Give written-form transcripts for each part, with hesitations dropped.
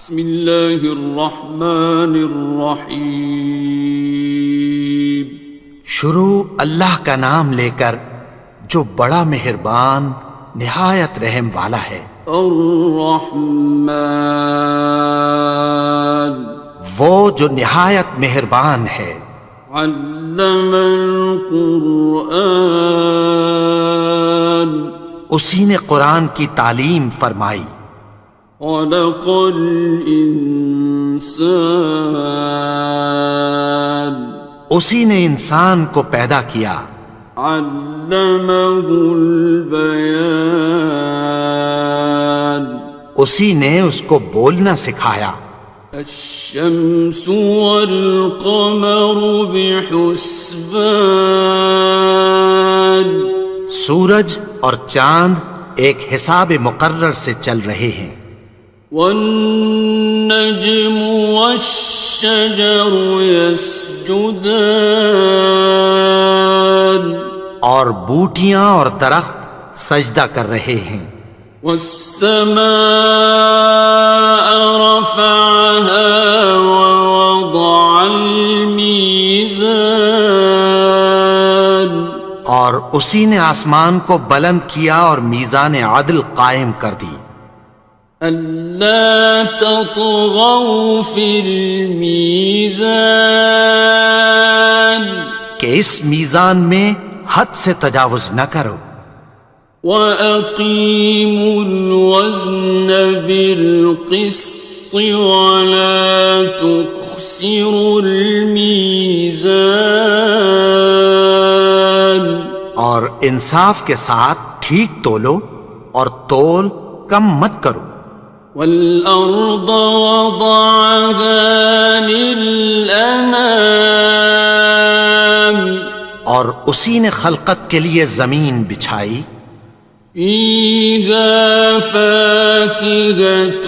بسم اللہ الرحمن الرحیم۔ شروع اللہ کا نام لے کر جو بڑا مہربان نہایت رحم والا ہے۔ الرحمن، وہ جو نہایت مہربان ہے۔ علم القرآن، اسی نے قرآن کی تعلیم فرمائی۔ خلق الانسان، اسی نے انسان کو پیدا کیا۔ علمہ البیان، اسی نے اس کو بولنا سکھایا۔ الشمس والقمر بحسبان، سورج اور چاند ایک حساب مقرر سے چل رہے ہیں۔ والنجم والشجر يسجدان، اور بوٹیاں اور درخت سجدہ کر رہے ہیں۔ والسماء رفعها ووضع الميزان، اور اسی نے آسمان کو بلند کیا اور میزان عدل قائم کر دی۔ ألا تطغوا في الميزان، کہ اس میزان میں حد سے تجاوز نہ کرو۔ وَأَقِيمُوا الْوَزْنَ بِالْقِسْطِ وَلَا تُخْسِرُوا الْمِيزَانَ، اور انصاف کے ساتھ ٹھیک تولو اور تول کم مت کرو۔ وَالْأَرْضَ وَضَعَهَا لِلْأَنَامِ، اور اسی نے خلقت کے لیے زمین بچھائی۔ فِيهَا فَاكِهَةٌ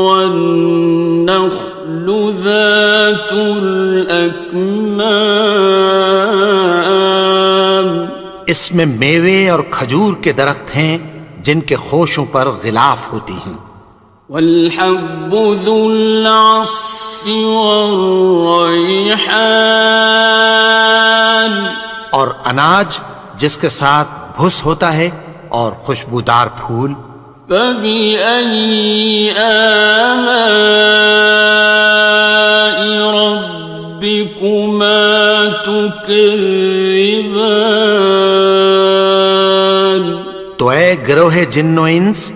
وَالنَّخْلُ ذَاتُ الْأَكْمَامِ، اس میں میوے اور کھجور کے درخت ہیں جن کے خوشوں پر غلاف ہوتی ہیں۔ وَالْحَبُّ ذُو الْعَصْفِ وَالرَّيْحَانِ، اور اناج جس کے ساتھ بھس ہوتا ہے اور خوشبودار پھول۔ فَبِأَيِّ آلَاءِ رَبِّكُمَا تُكَذِّبَانِ، تو اے گروہ جن و انس،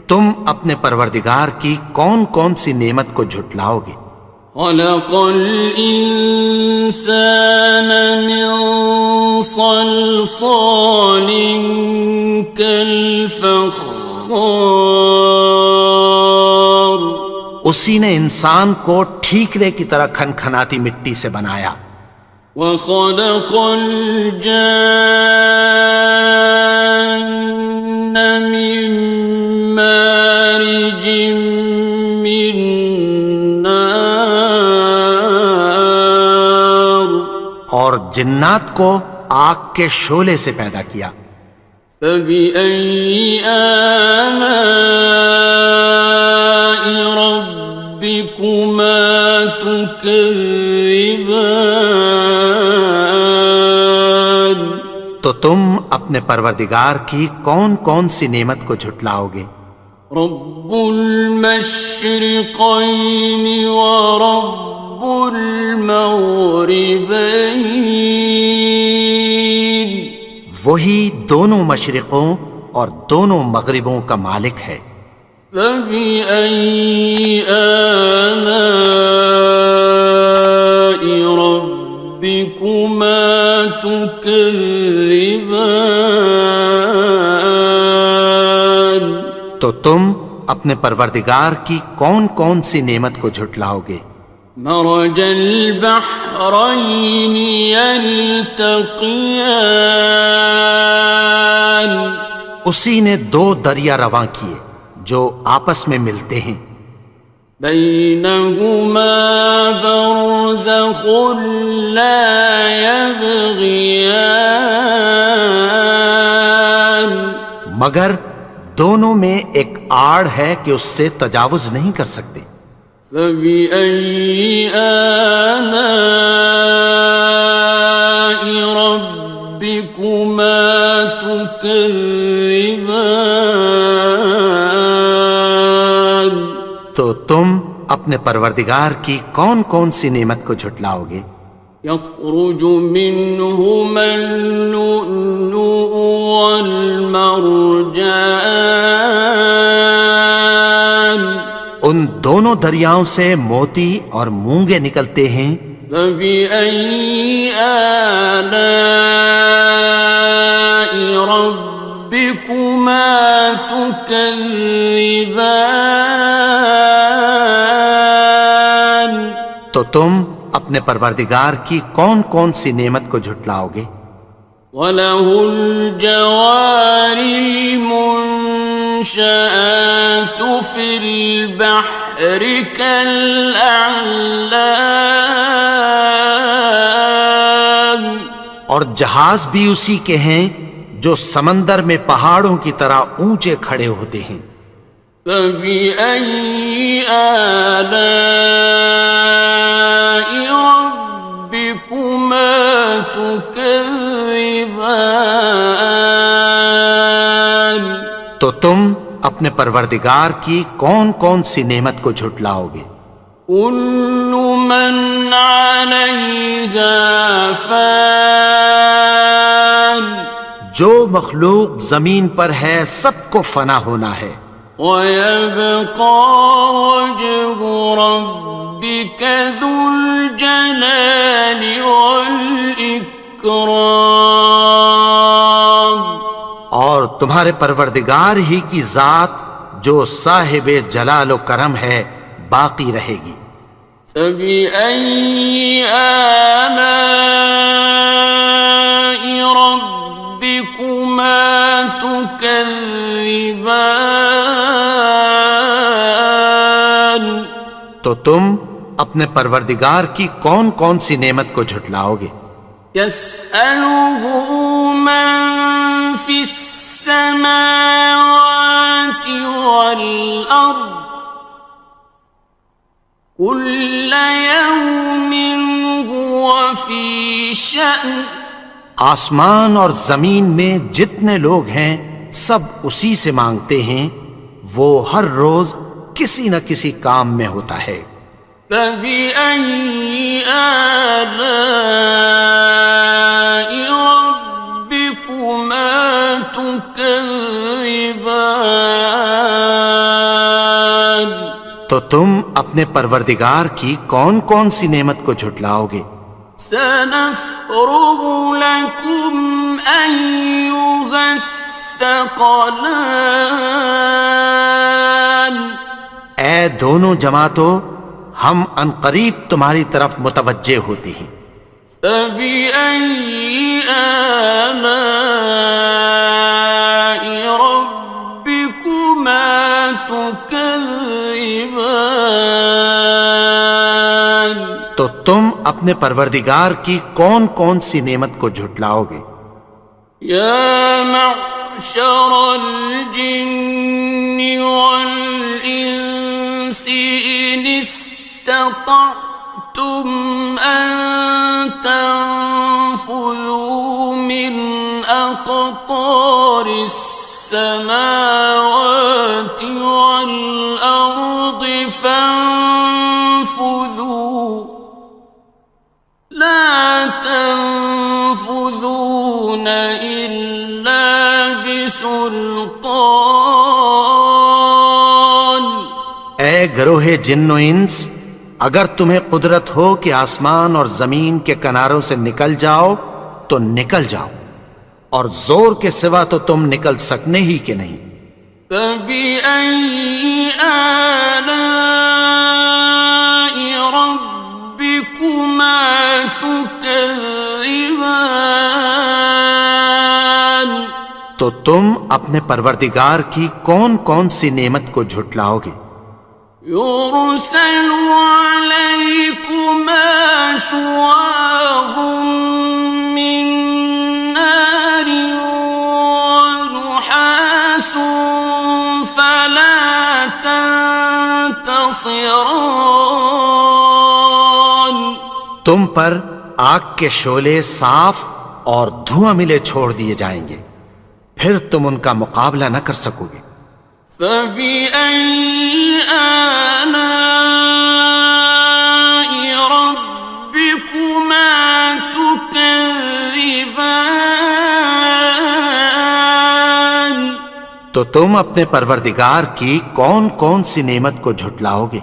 تم اپنے پروردگار کی کون کون سی نعمت کو جھٹلاؤ گے؟ خَلَقَ الْإِنسَانَ مِنْ صَلْصَالٍ كَالْفَخَّارِ، اسی نے انسان کو ٹھیکرے کی طرح کھنکھناتی مٹی سے بنایا۔ وَخَلَقَ الْجَانَّ مِن مَّارِجٍ مِّن نَّارٍ، اور جنات کو آگ کے شعلے سے پیدا کیا۔ فَبِأَيِّ آلَاءِ رَبِّكُمَا تُكَذِّبَانِ، تو تم اپنے پروردگار کی کون کون سی نعمت کو جھٹلاؤ گے؟ رب المشرقین ورب المغربین، وہی دونوں مشرقوں اور دونوں مغربوں کا مالک ہے۔ فَبِأَيِّ آلَاءِ رَبِّكُمَا تُكَذِّبَانِ، تو تم اپنے پروردگار کی کون کون سی نعمت کو جھٹلاؤ گے؟ مرج البحرین یلتقیان، اسی نے دو دریا رواں کیے جو آپس میں ملتے ہیں۔ بینہما برزخ لا یبغیان، مگر دونوں میں ایک آڑ ہے کہ اس سے تجاوز نہیں کر سکتے۔ فبأي آلاء ربكما تكذبان؟ تو تم اپنے پروردگار کی کون کون سی نعمت کو جھٹلاؤ گے؟ يخرج منهما اللؤلؤ والمرجان ان دونوں دریاؤں سے موتی اور مونگے نکلتے ہیں۔ فبأي آلاء ربكما تكذبان؟ تو تم اپنے پروردگار کی کون کون سی نعمت کو جھٹلاؤ گے؟ وَلَهُ الْجَوَارِ الْمُنشَآتُ فِي الْبَحْرِ كَالْأَعْلَامِ، اور جہاز بھی اسی کے ہیں جو سمندر میں پہاڑوں کی طرح اونچے کھڑے ہوتے ہیں۔ فَبِأَيِّ آلَاءِ رَبِّكُمَا تُكَذِّبَانِ؟ تو تم اپنے پروردگار کی کون کون سی نعمت کو جھٹلاؤ گے؟ كُلُّ مَنْ عَلَيْهَا فَانٍ، جو مخلوق زمین پر ہے سب کو فنا ہونا ہے۔ وَيَبْقَى وَجْهُ رَبِّكَ ذُو الْجَلَالِ وَالْإِكْرَامِ، اور تمہارے پروردگار ہی کی ذات جو صاحب جلال و کرم ہے باقی رہے گی۔ فَبِأَيِّ آلَاءِ رَبِّكُمَا تُكَذِّبَانِ؟ تو تم اپنے پروردگار کی کون کون سی نعمت کو جھٹلاؤ گے؟ يَسْأَلُهُ مَن فِي السَّمَاوَاتِ وَالْأَرْضِ كُلَّ يَوْمٍ هُوَ فِي شَأْنٍ، آسمان اور زمین میں جتنے لوگ ہیں سب اسی سے مانگتے ہیں، وہ ہر روز کسی نہ کسی کام میں ہوتا ہے۔ فَبِأَيِّ آلَاءِ رَبِّكُمَا تُكَذِّبَانِ؟ تو تم اپنے پروردگار کی کون کون سی نعمت کو جھٹلاؤ گے؟ سَنَفْرُغُ لَكُمْ أَيُّهَ الثَّقَلَانِ؟ اے دونوں جماعتوں، ہم عنقریب تمہاری طرف متوجہ ہوتے ہیں۔ فَبِأَيِّ آلَاءِ رَبِّكُمَا تُكَذِّبَانِ؟ تو تم اپنے پروردگار کی کون کون سی نعمت کو جھٹلاؤ گے؟ يَا مَعْشَرَ الْجِنِّ وَالْإِنسِ إِنِ اسْتَطَعْتُمْ أَن تَنفُذُوا مِنْ أَقْطَارِ السَّمَاوَاتِ وَالْأَرْضِ فَانفُذُوا لَا تَنفُذُونَ إِلَّا بِسُلْطَانٍ۔ اے گروہ جن و انس، اگر تمہیں قدرت ہو کہ آسمان اور زمین کے کناروں سے نکل جاؤ تو نکل جاؤ، اور زور کے سوا تو تم نکل سکنے ہی کہ نہیں۔ فَبِأَيِّ آلَاءِ رَبِّكُمَا تُكَذِّبَانِ؟ تو تم اپنے پروردگار کی کون کون سی نعمت کو جھٹلاؤ گے؟ يُرْسَلُ عَلَيْكُمَا شُوَاظٌ مِّن نَّارٍ وَنُحَاسٌ خصران. تم پر آگ کے شعلے صاف اور دھواں ملے چھوڑ دیے جائیں گے، پھر تم ان کا مقابلہ نہ کر سکو گے۔ فبأي آلاء ربكما تكذبان. تو تم اپنے پروردگار کی کون کون سی نعمت کو جھٹلاؤ گے؟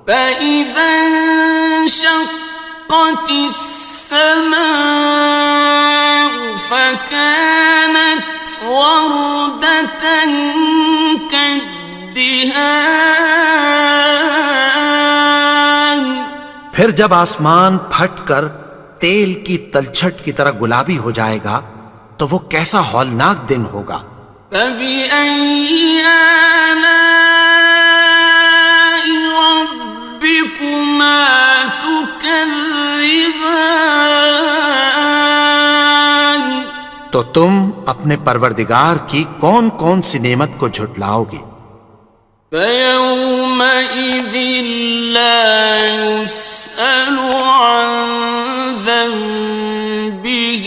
فإذا انشقت السماء فكانت وردة كالدهان. پھر جب آسمان پھٹ کر تیل کی تلچھٹ کی طرح گلابی ہو جائے گا تو وہ کیسا ہولناک دن ہوگا۔ فبأي آلاء ربكما تكذبان. تو تم اپنے پروردگار کی کون کون سی نعمت کو جھٹلاؤ گے؟ فيومئذ لا يسأل عن ذنبه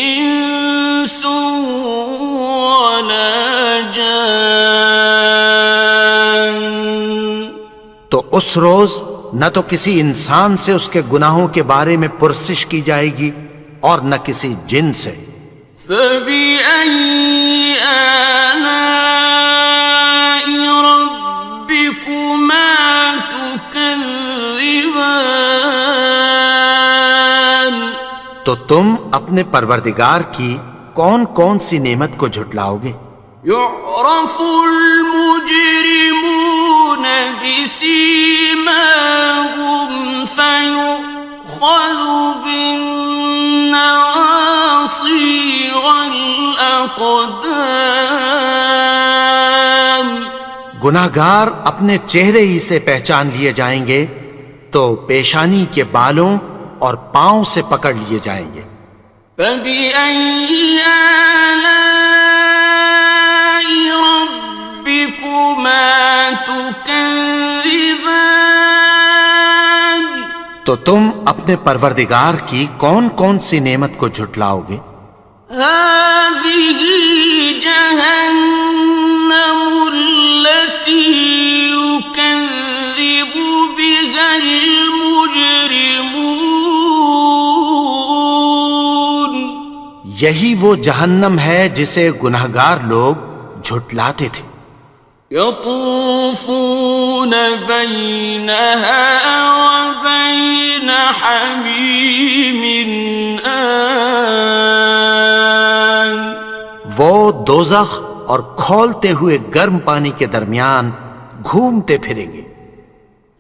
إنس ولا جان. تو اس روز نہ تو کسی انسان سے اس کے گناہوں کے بارے میں پرسش کی جائے گی اور نہ کسی جن سے۔ فبأي آلاء ربكما تكذبان. تو تم اپنے پروردگار کی کون کون سی نعمت کو جھٹلاؤ گے؟ يعرف المجرمون بسيماهم فيؤخذ بالنواصي والأقدام. گناہگار اپنے چہرے ہی سے پہچان لیے جائیں گے تو پیشانی کے بالوں اور پاؤں سے پکڑ لیے جائیں گے۔ فبأي آلاء ربكما تكذبان. تو تم اپنے پروردگار کی کون کون سی نعمت کو جھٹلاؤ گے؟ هذه جهنم التي يكذب بها المجرمون. یہی وہ جہنم ہے جسے گناہگار لوگ جھٹلاتے تھے۔ يطوفون بينها وبين حميم آن. وہ دوزخ اور کھولتے ہوئے گرم پانی کے درمیان گھومتے پھریں گے۔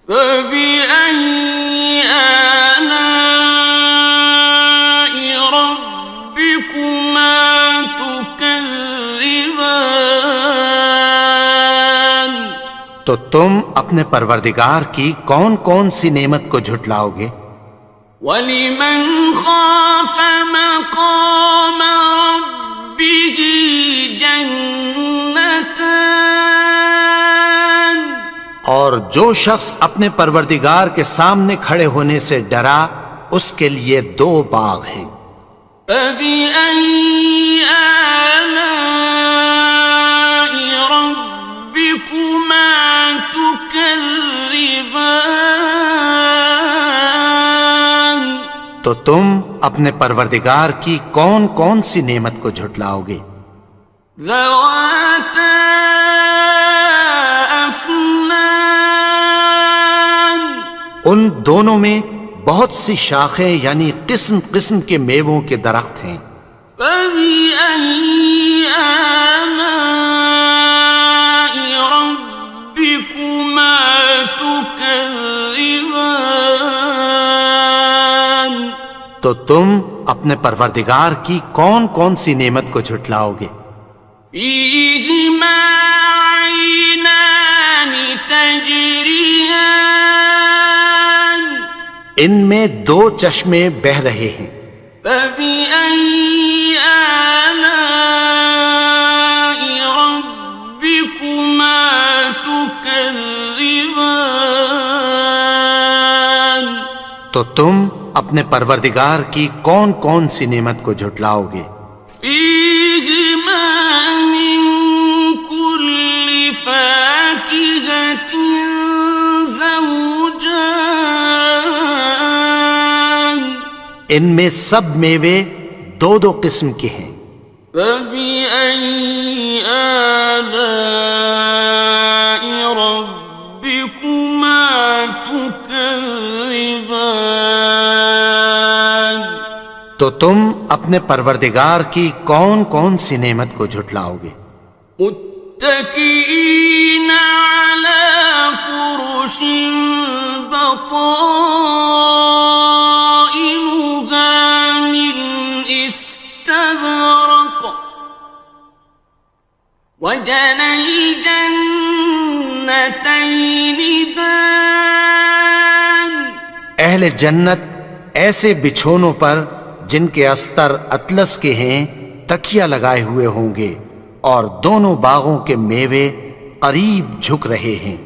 فبأي آلاء ربكما تكذبان. تو تم اپنے پروردگار کی کون کون سی نعمت کو جھٹلاؤ گے؟ وَلِمَنْ خَافَ مَقَامَ رَبِّهِ جَنَّتَانِ. اور جو شخص اپنے پروردگار کے سامنے کھڑے ہونے سے ڈرا اس کے لیے دو باغ ہیں۔ فَبِأَيِّ آلَاءِ رَبِّكُمَا تُكَذِّبَانِ. تو تم اپنے پروردگار کی کون کون سی نعمت کو جھٹلاؤ گے؟ ذَوَاتَا أَفْنَانٍ. ان دونوں میں بہت سی شاخیں یعنی قسم قسم کے میووں کے درخت ہیں۔ فَبِأَيِّ آلَاءِ رَبِّكُمَا تُكَذِّبَانِ. تو تم اپنے پروردگار کی کون کون سی نعمت کو جھٹلاؤ گے؟ فِيهِمَا عَيْنَانِ تَجْرِيَانِ. ان میں دو چشمے بہہ رہے ہیں۔ فَبِأَيِّ آلَاءِ رَبِّكُمَا تُكَذِّبَانِ. تكذبان تو تم اپنے پروردگار کی کون کون سی نعمت کو جھٹلاؤ گے؟ فيهما من كل فاكهة زوجان ان میں سب میوے دو دو قسم کے ہیں۔ فبأي آلاء ربكما تكذبان تو تم اپنے پروردگار کی کون کون سی نعمت کو جھٹلاؤ گے؟ متكئين على فرش بطائنها من استبرق وجنى الجنتين دان اہل جنت ایسے بچھونوں پر جن کے استر اطلس کے ہیں تکیہ لگائے ہوئے ہوں گے اور دونوں باغوں کے میوے قریب جھک رہے ہیں۔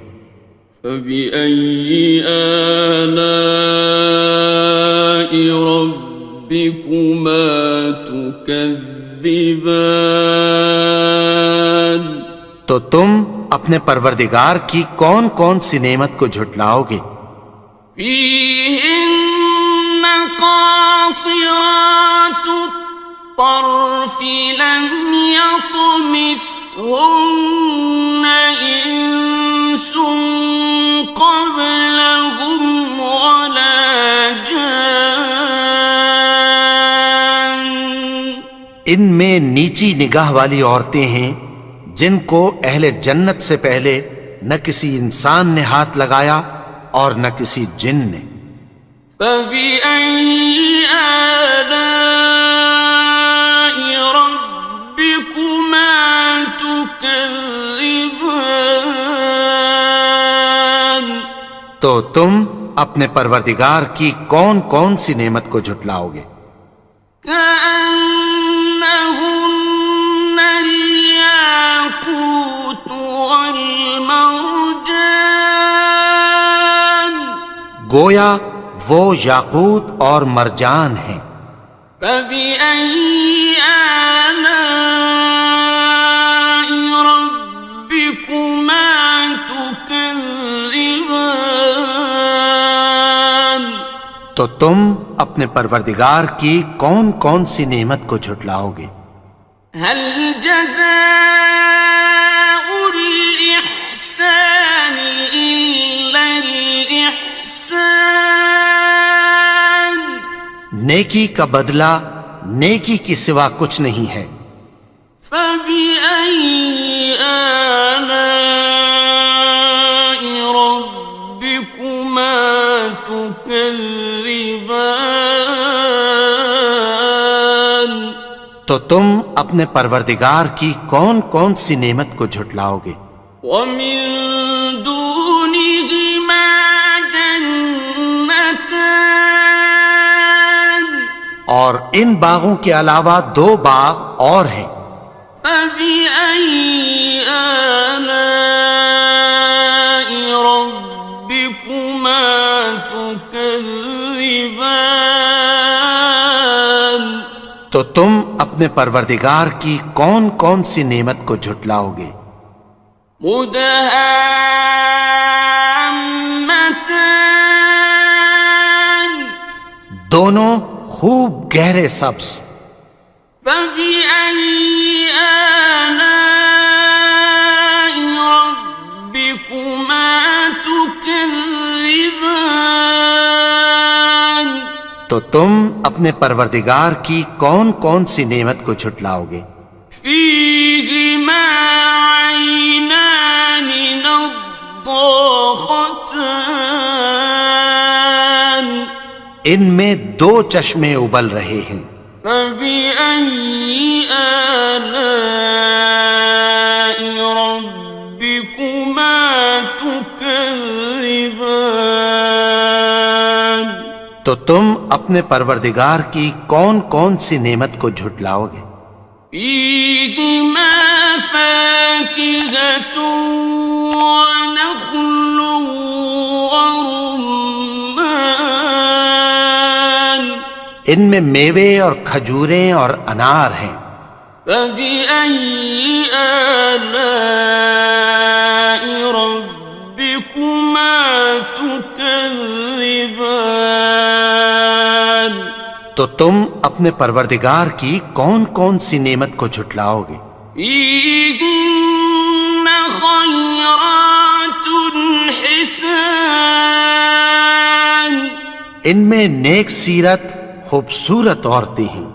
فبأي آلاء ربكما تكذبان تو تم اپنے پروردگار کی کون کون سی نعمت کو جھٹلاؤ گے؟ فيهن قاصرات الطرف لم يطمثهن إنس قبلهم ولا جان ان میں نیچی نگاہ والی عورتیں ہیں جن کو اہل جنت سے پہلے نہ کسی انسان نے ہاتھ لگایا اور نہ کسی جن نے۔ فبأي آلاء ربكما تكذبان تو تم اپنے پروردگار کی کون کون سی نعمت کو جھٹلاؤ گے؟ كأنهن الياقوت والمرجان گویا وہ یاقوت اور مرجان ہیں۔ فبأي آلاء ربكما تكذبان تو تم اپنے پروردگار کی کون کون سی نعمت کو جھٹلاؤ گے؟ هل جزاء الإحسان إلا الإحسان نیکی کا بدلہ نیکی کی سوا کچھ نہیں ہے۔ فبأي آلاء ربكما تكذبان تو تم اپنے پروردگار کی کون کون سی نعمت کو جھٹلاؤ گے؟ ومن دونهما جنتان اور ان باغوں کے علاوہ دو باغ اور ہیں۔ فبأي آلاء ربكما تكذبان تو تم اپنے پروردگار کی کون کون سی نعمت کو جھٹلاؤ گے؟ مدهامتان دونوں خوب گہرے سبز۔ فبأي آلاء ربكما تكذبان تو تم اپنے پروردگار کی کون کون سی نعمت کو جھٹلاؤ گے؟ فيهما عينان نضاختان ان میں دو چشمے ابل رہے ہیں۔ فبأي آلاء ربكما تكذبان تو تم اپنے پروردگار کی کون کون سی نعمت کو جھٹلاؤ گے؟ فيهما فاكهة ونخل ورمان ان میں میوے اور کھجوریں اور انار ہیں. فبأي آلاء ربكما تكذبان تو تم اپنے پروردگار کی کون کون سی نعمت کو جھٹلاؤ گے؟ فيهن خيرات حسان ان میں نیک سیرت خوبصورت عورتیں ہیں.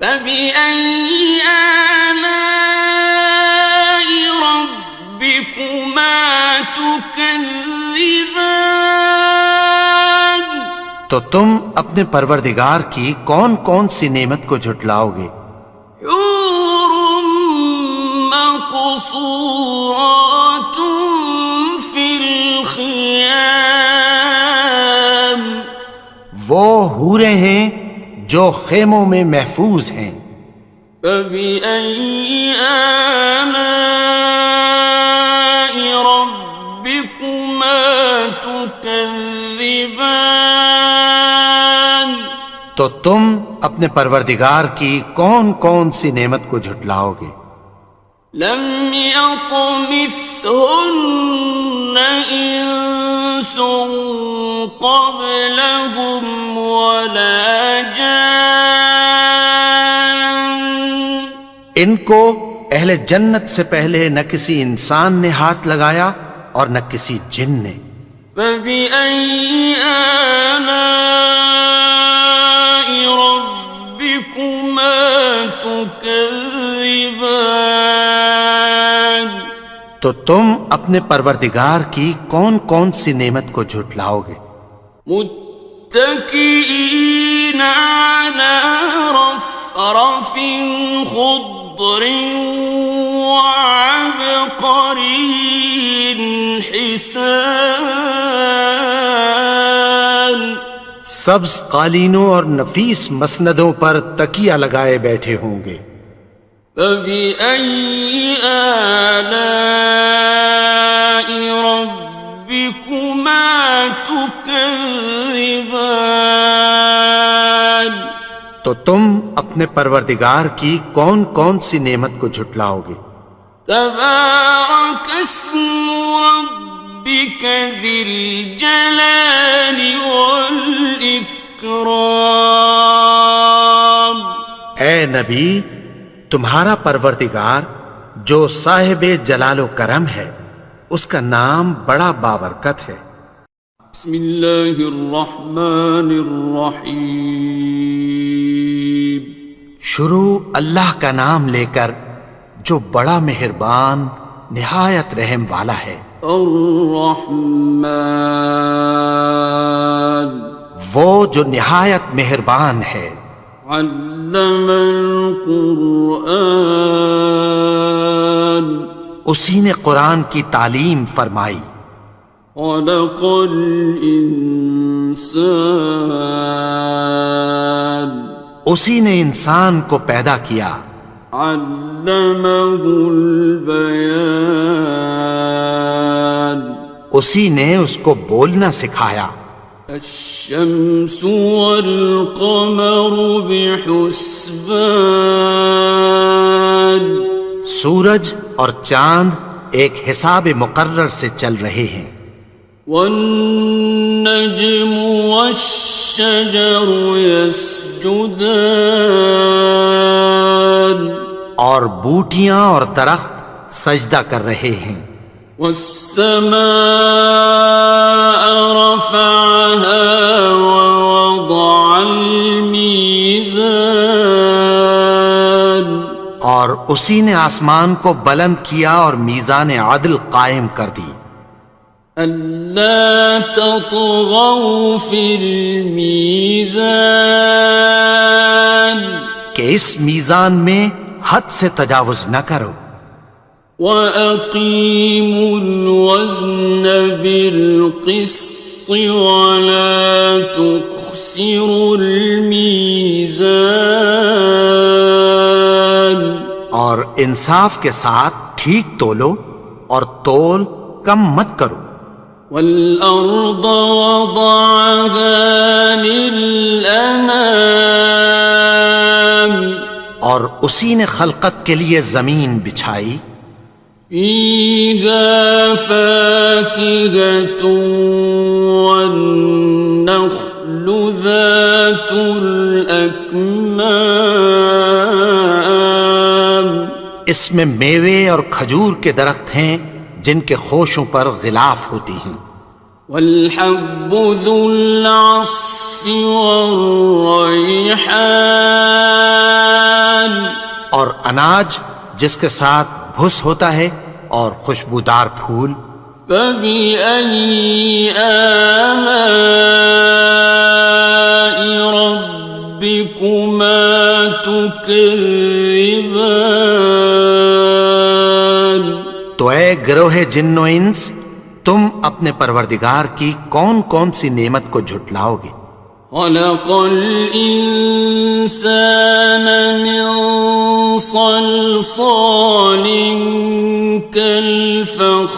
فبأي آلاء ربكما تكذبان تو تم اپنے پروردگار کی کون کون سی نعمت کو جھٹلاؤ گے؟ حور مقصورات في الخيام وہ حوریں ہیں جو خیموں میں محفوظ ہیں. فبأي آلاء ربكما تكذبان تو تم اپنے پروردگار کی کون کون سی نعمت کو جھٹلاؤ گے؟ لم يطمثهن إنس قبلهم ولا جان ان کو اہل جنت سے پہلے نہ کسی انسان نے ہاتھ لگایا اور نہ کسی جن نے. فبأي آلاء ربكما تكذبان تو تم اپنے پروردگار کی کون کون سی نعمت کو جھٹلاؤ گے؟ متكئين على رفرف خضر وعبقري حسان سبز قالینوں اور نفیس مسندوں پر تکیہ لگائے بیٹھے ہوں گے. فبأي آلاء ربكما تكذبان تو تم اپنے پروردگار کی کون کون سی نعمت کو جھٹلاؤ گے؟ تبارك اسم ربك ذي الجلال والإكرام اے نبی، تمہارا پروردگار جو صاحب جلال و کرم ہے، اس کا نام بڑا بابرکت ہے. بسم اللہ الرحمن الرحیم شروع اللہ کا نام لے کر جو بڑا مہربان نہایت رحم والا ہے. الرحمن وہ جو نہایت مہربان ہے. علم القرآن اسی نے قرآن کی تعلیم فرمائی. خلق الانسان اسی نے انسان کو پیدا کیا. علمہ البیان اسی نے اس کو بولنا سکھایا. الشمس والقمر بحسبان سورج اور چاند ایک حساب مقرر سے چل رہے ہیں. والنجم والشجر يسجدان اور بوٹیاں اور درخت سجدہ کر رہے ہیں. والسماء رفعها ووضع الميزان اور اسی نے آسمان کو بلند کیا اور میزان عدل قائم کر دی. ألا تطغوا في الميزان کہ اس میزان میں حد سے تجاوز نہ کرو. وَأَقِيمُوا الْوَزْنَ بِالْقِسْطِ وَلَا تُخْسِرُوا الْمِيزَانَ اور انصاف کے ساتھ ٹھیک تولو اور تول کم مت کرو. والأرض وضعها للأنام اور اسی نے خلقت کے لیے زمین بچھائی. فيها فاكهة والنخل ذات الأكمام اس میں میوے اور کھجور کے درخت ہیں جن کے خوشوں پر غلاف ہوتی ہیں. والحب ذو العصف والریحان اور اناج جس کے ساتھ بھس ہوتا ہے اور خوشبودار پھول. فبأي آلاء ربكما تكذبان تو اے گروہ جن و انس، تم اپنے پروردگار کی کون کون سی نعمت کو جھٹلاؤ گے؟ خلق الإنسان من صلصال كالفخار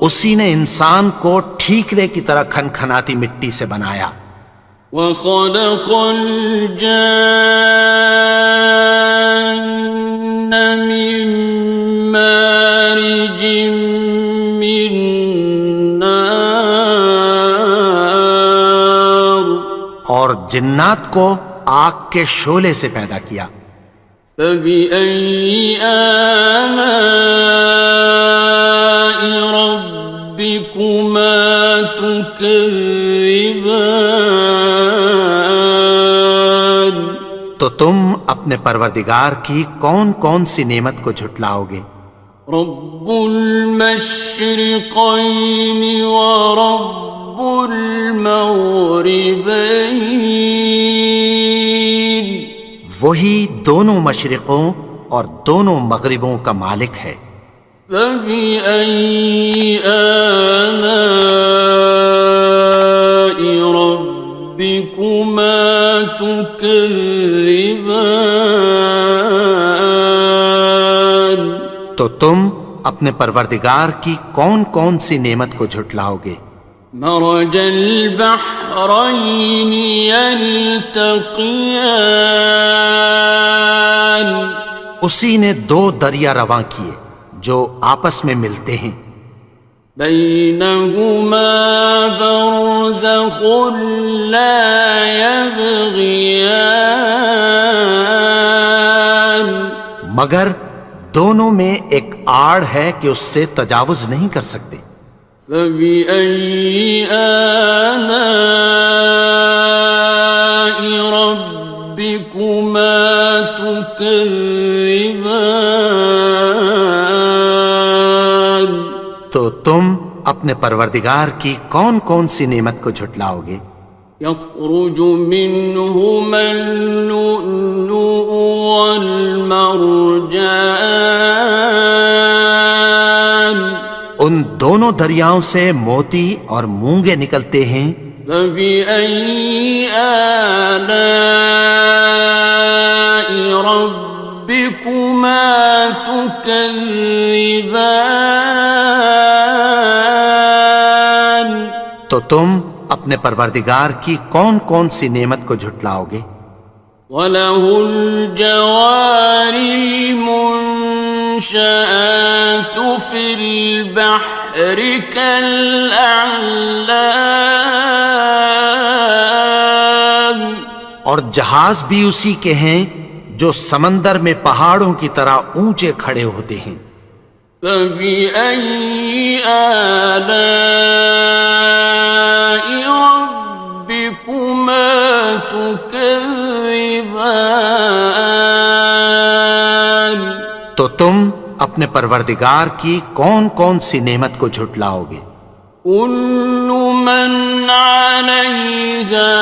اسی نے انسان کو ٹھیکرے کی طرح کھنکھناتی مٹی سے بنایا. وخلق الجان من مارج من نار اور جنات کو آگ کے شعلے سے پیدا کیا. فبأي آلاء ربكما تكذبان تو تم اپنے پروردگار کی کون کون سی نعمت کو جھٹلاؤ گے؟ رب المشرقين ورب المغربين وہی دونوں مشرقوں اور دونوں مغربوں کا مالک ہے. فبأي آلاء ربكما تكذبان تو تم اپنے پروردگار کی کون کون سی نعمت کو جھٹلاؤ گے؟ مرج البحرين يلتقيان اسی نے دو دریا رواں کیے جو آپس میں ملتے ہیں. بينهما برزخ لا يبغيان مگر دونوں میں ایک آڑ ہے کہ اس سے تجاوز نہیں کر سکتے. فبأي آلاء ربكما تكذبان تو تم اپنے پروردگار کی کون کون سی نعمت کو جھٹلاؤ گے؟ يخرج منهما اللؤلؤ والمرجان ان دونوں دریاؤں سے موتی اور مونگے نکلتے ہیں. فبأي آلاء ربكما تكذبان تو تم اپنے پروردگار کی کون کون سی نعمت کو جھٹلاؤ گے؟ وَلَهُ الْجَوَارِ الْمُنشَآتُ فِي الْبَحْرِ كَالْأَعْلَامِ اور جہاز بھی اسی کے ہیں جو سمندر میں پہاڑوں کی طرح اونچے کھڑے ہوتے ہیں. فَبِأَيِّ آلَاءِ رَبِّكُمَا تُكَذِّبَانِ تو تم اپنے پروردگار کی کون کون سی نعمت کو جھٹلاؤ گے؟ كُلُّ مَنْ عَلَيْهَا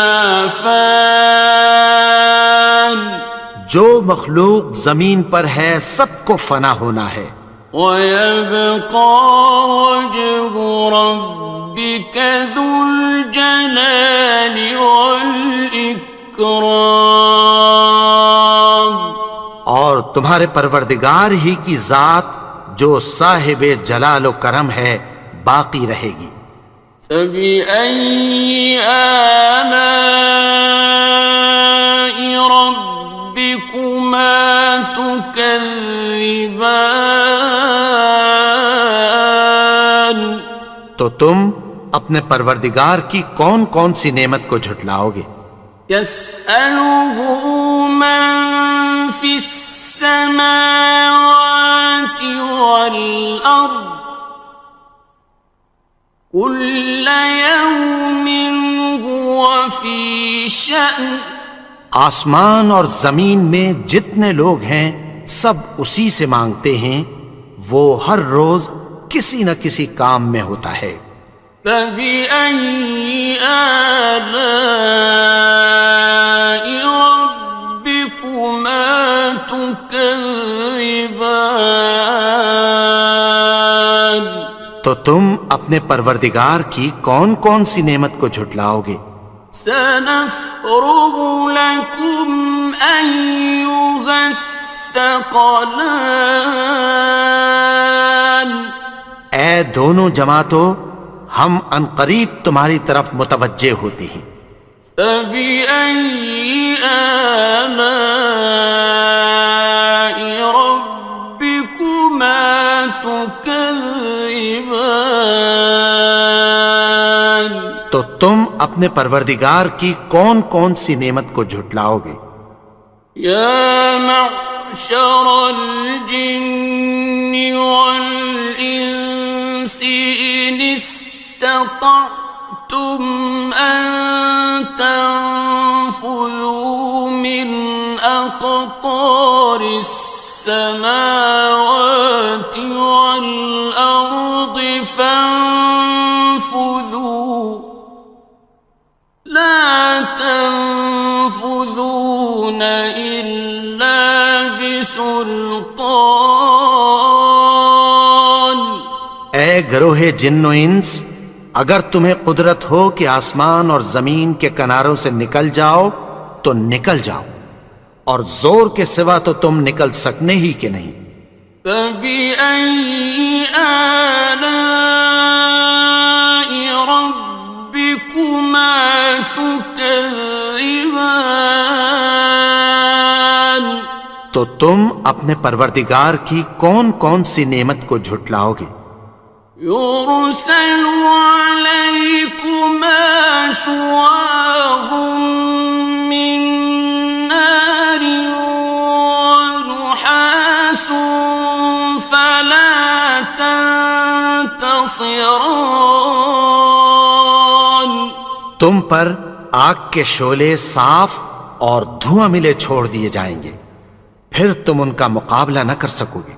فَانٍ جو مخلوق زمین پر ہے سب کو فنا ہونا ہے. وَيَبْقَى وَجْهُ رَبِّكَ ذُو الْجَلَالِ وَالْإِكْرَامِ تمہارے پروردگار ہی کی ذات جو صاحب جلال و کرم ہے باقی رہے گی۔ فبأي آلاء ربكما تكذبان؟ تو تم اپنے پروردگار کی کون کون سی نعمت کو جھٹلاؤ گے؟ يسأله من في السماوات والأرض كل يوم هو في شأن۔ آسمان اور زمین میں جتنے لوگ ہیں سب اسی سے مانگتے ہیں، وہ ہر روز کسی نہ کسی کام میں ہوتا ہے۔ فبأي آلاء ربكما تكذبان؟ تو تم اپنے پروردگار کی کون کون سی نعمت کو جھٹلاؤ گے؟ سنفرغ لكم أيها الثقلان۔ اے دونوں جماعتوں، ہم عنقریب تمہاری طرف متوجہ ہوتے ہیں۔ فبأي آلاء ربكما تكذبان؟ تو تم اپنے پروردگار کی کون کون سی نعمت کو جھٹلاؤ گے؟ يا معشر الجن والإنس إن استطعتم أن تنفذوا من أقطار السماوات والأرض فانفذوا لا تنفذون إلا بسلطان۔ اے گروہ جن و انس، اگر تمہیں قدرت ہو کہ آسمان اور زمین کے کناروں سے نکل جاؤ تو نکل جاؤ، اور زور کے سوا تو تم نکل سکنے ہی کہ نہیں۔ فبأي آلاء ربكما تكذبان؟ تو تم اپنے پروردگار کی کون کون سی نعمت کو جھٹلاؤ گے؟ يرسل عليكما شواظ من نار ونحاس فلا تنتصران۔ تم پر آگ کے شعلے صاف اور دھواں ملے چھوڑ دیے جائیں گے، پھر تم ان کا مقابلہ نہ کر سکو گے۔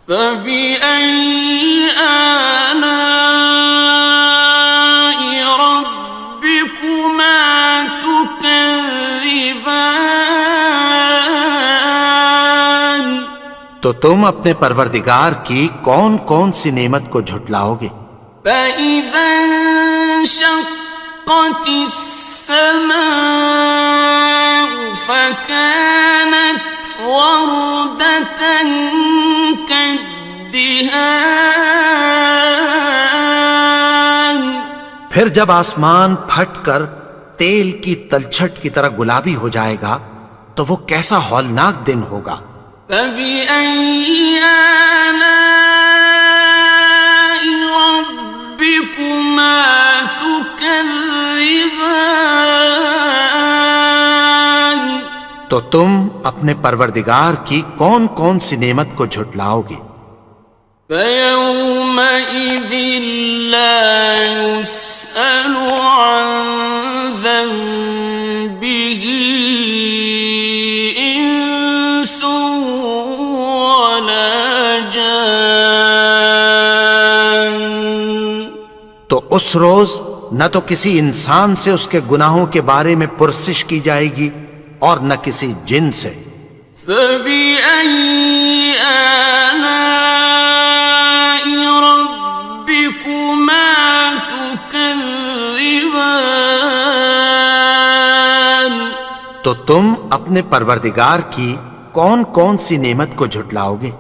فبأي آلاء ربكما تكذبان؟ تو تم اپنے پروردگار کی کون کون سی نعمت کو جھٹلاؤ گے؟ فإذا انشقت السماء فكانت وردة كالدهان۔ پھر جب آسمان پھٹ کر تیل کی تلچھٹ کی طرح گلابی ہو جائے گا تو وہ کیسا ہولناک دن ہوگا۔ فبأي آلاء ربكما تكذبان؟ تو تم اپنے پروردگار کی کون کون سی نعمت کو جھٹلاؤ گے؟ فيومئذ لا يسأل عن ذنبه إنس ولا جان۔ تو اس روز نہ تو کسی انسان سے اس کے گناہوں کے بارے میں پرسش کی جائے گی اور نہ کسی جن سے۔ فبأي آلاء ربكما تكذبان؟ تو تم اپنے پروردگار کی کون کون سی نعمت کو جھٹلاؤ گے؟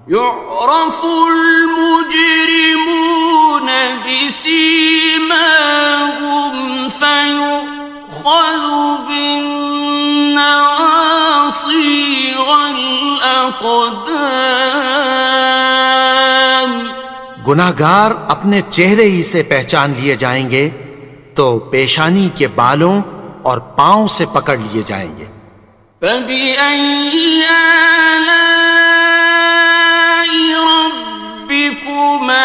يعرف المجرمون بسيماهم فيؤخذ بالنواصي والأقدام. گناہگار اپنے چہرے ہی سے پہچان لیے جائیں گے تو پیشانی کے بالوں اور پاؤں سے پکڑ لیے جائیں گے. فبأي آلاء ربكما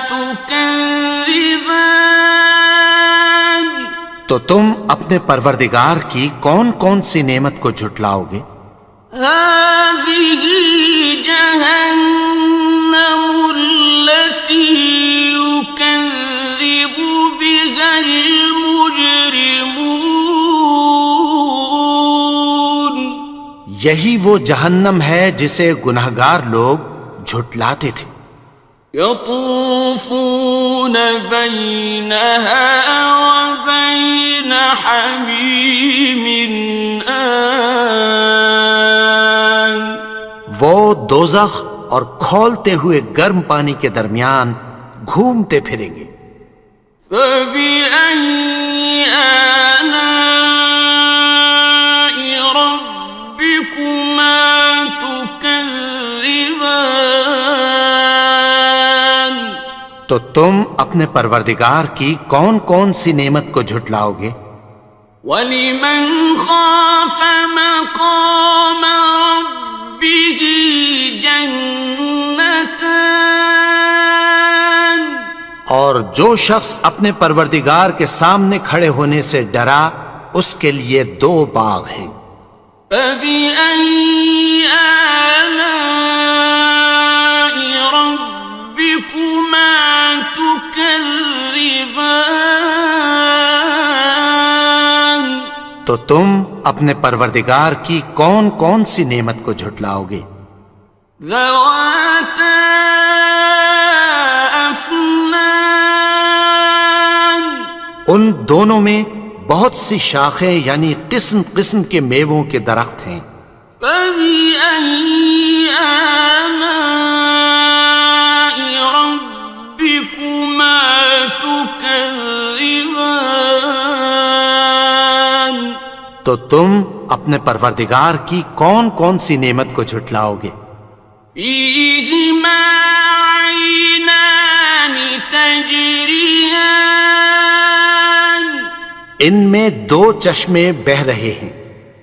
تكذبان. تو تم اپنے پروردگار کی کون کون سی نعمت کو جھٹلاؤ گے؟ هذه جهنم التي يكذب بها المجرمون. یہی وہ جہنم ہے جسے گناہگار لوگ جھٹلاتے تھے. يطوفون بينها وبين حميم آن. وہ دوزخ اور کھولتے ہوئے گرم پانی کے درمیان گھومتے پھریں گے. فبأي آلاء ربكما تكذبان. تو تم اپنے پروردگار کی کون کون سی نعمت کو جھٹلاؤ گے؟ وَلِمَنْ خَافَ مَقَامَ رَبِّهِ جَنَّتَانِ. اور جو شخص اپنے پروردگار کے سامنے کھڑے ہونے سے ڈرا اس کے لیے 2 باغ ہیں. فَبِأَيِّ آلَاءِ رَبِّكُمَا تُكَذِّبَانِ. تو تم اپنے پروردگار کی کون کون سی نعمت کو جھٹلاؤ گے؟ ذَوَاتَا أَفْنَانٍ. ان دونوں میں بہت سی شاخیں یعنی قسم قسم کے میووں کے درخت ہیں. فَبِأَيِّ آلَاءِ رَبِّكُمَا تُكَذِّبَانِ. تو تم اپنے پروردگار کی کون کون سی نعمت کو جھٹلاؤ گے؟ فِيهِمَا عَيْنَانِ تَجْرِيَانِ. ان میں 2 چشمے بہہ رہے ہیں.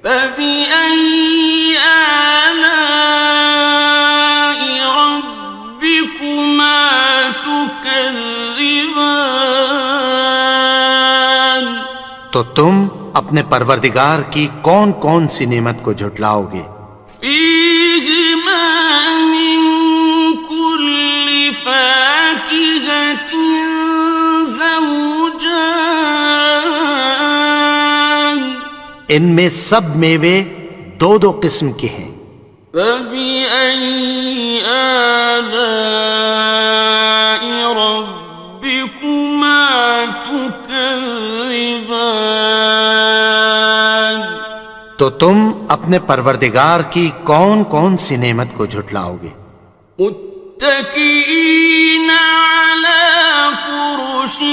فَبِأَيِّ آلَاءِ رَبِّكُمَا تُكَذِّبَانِ. تو تم اپنے پروردگار کی کون کون سی نعمت کو جھٹلاؤ گے؟ فِيهِمَا مِن كُلِّ فَاكِهَةٍ زَوْجَانِ. ان میں سب میوے 2 قسم کے ہیں. فَبِأَيِّ آلَاءِ رَبِّكُمَا تُكَذِّبَانِ. تو تم اپنے پروردگار کی کون کون سی نعمت کو جھٹلاؤ گے؟ متكئين على فرش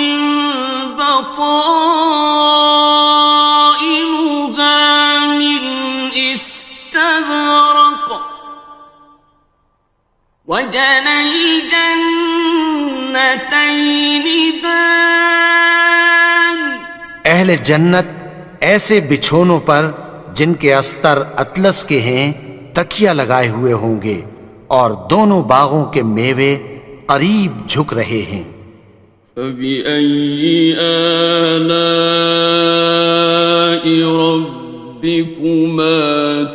بطائنها من استبرق وجنى الجنتين دان. اہل جنت ایسے بچھونوں پر جن کے استر اطلس کے ہیں تکیہ لگائے ہوئے ہوں گے اور دونوں باغوں کے میوے قریب جھک رہے ہیں. فَبِأَيِّ آلَاءِ رَبِّكُمَا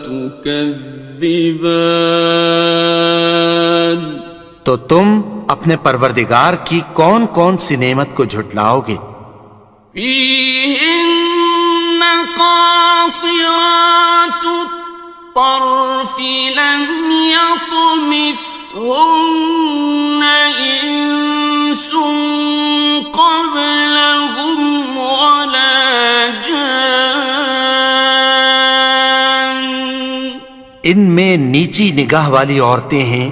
تُكَذِّبَانِ. تو تم اپنے پروردگار کی کون کون سی نعمت کو جھٹلاؤ گے؟ فِيهِنَّ قَاصِرَاتُ الطَّرْفِ لَمْ يَطْمِثْهُنَّ إِنسٌ قَبْلَهُمْ وَلَا جَانٌّ. ان میں نیچی نگاہ والی عورتیں ہیں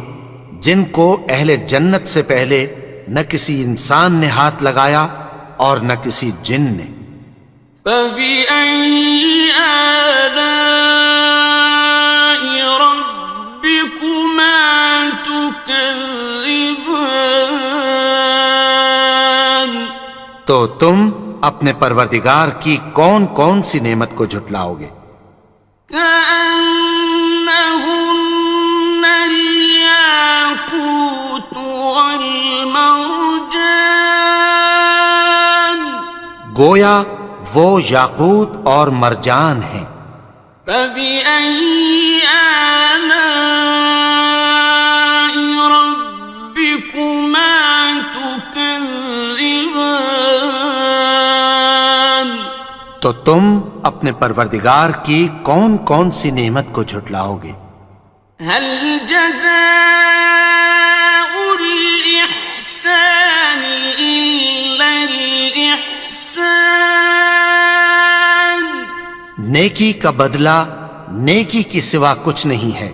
جن کو اہل جنت سے پہلے نہ کسی انسان نے ہاتھ لگایا اور نہ کسی جن نے۔ فَبِأَيِّ آلَاءِ رَبِّكُمَا تُكَذِّبَانِ؟ تو تم اپنے پروردگار کی کون کون سی نعمت کو جھٹلاؤ گے؟ كأنهن الياقوت والمرجان، گویا وہ یاقوت اور مرجان ہیں۔ فبأي آلاء ربكما تكذبان؟ تو تم اپنے پروردگار کی کون کون سی نعمت کو جھٹلاؤ گے؟ هل جزاء الإحسان إلا الإحسان؟ نیکی کا بدلہ نیکی کی سوا کچھ نہیں ہے۔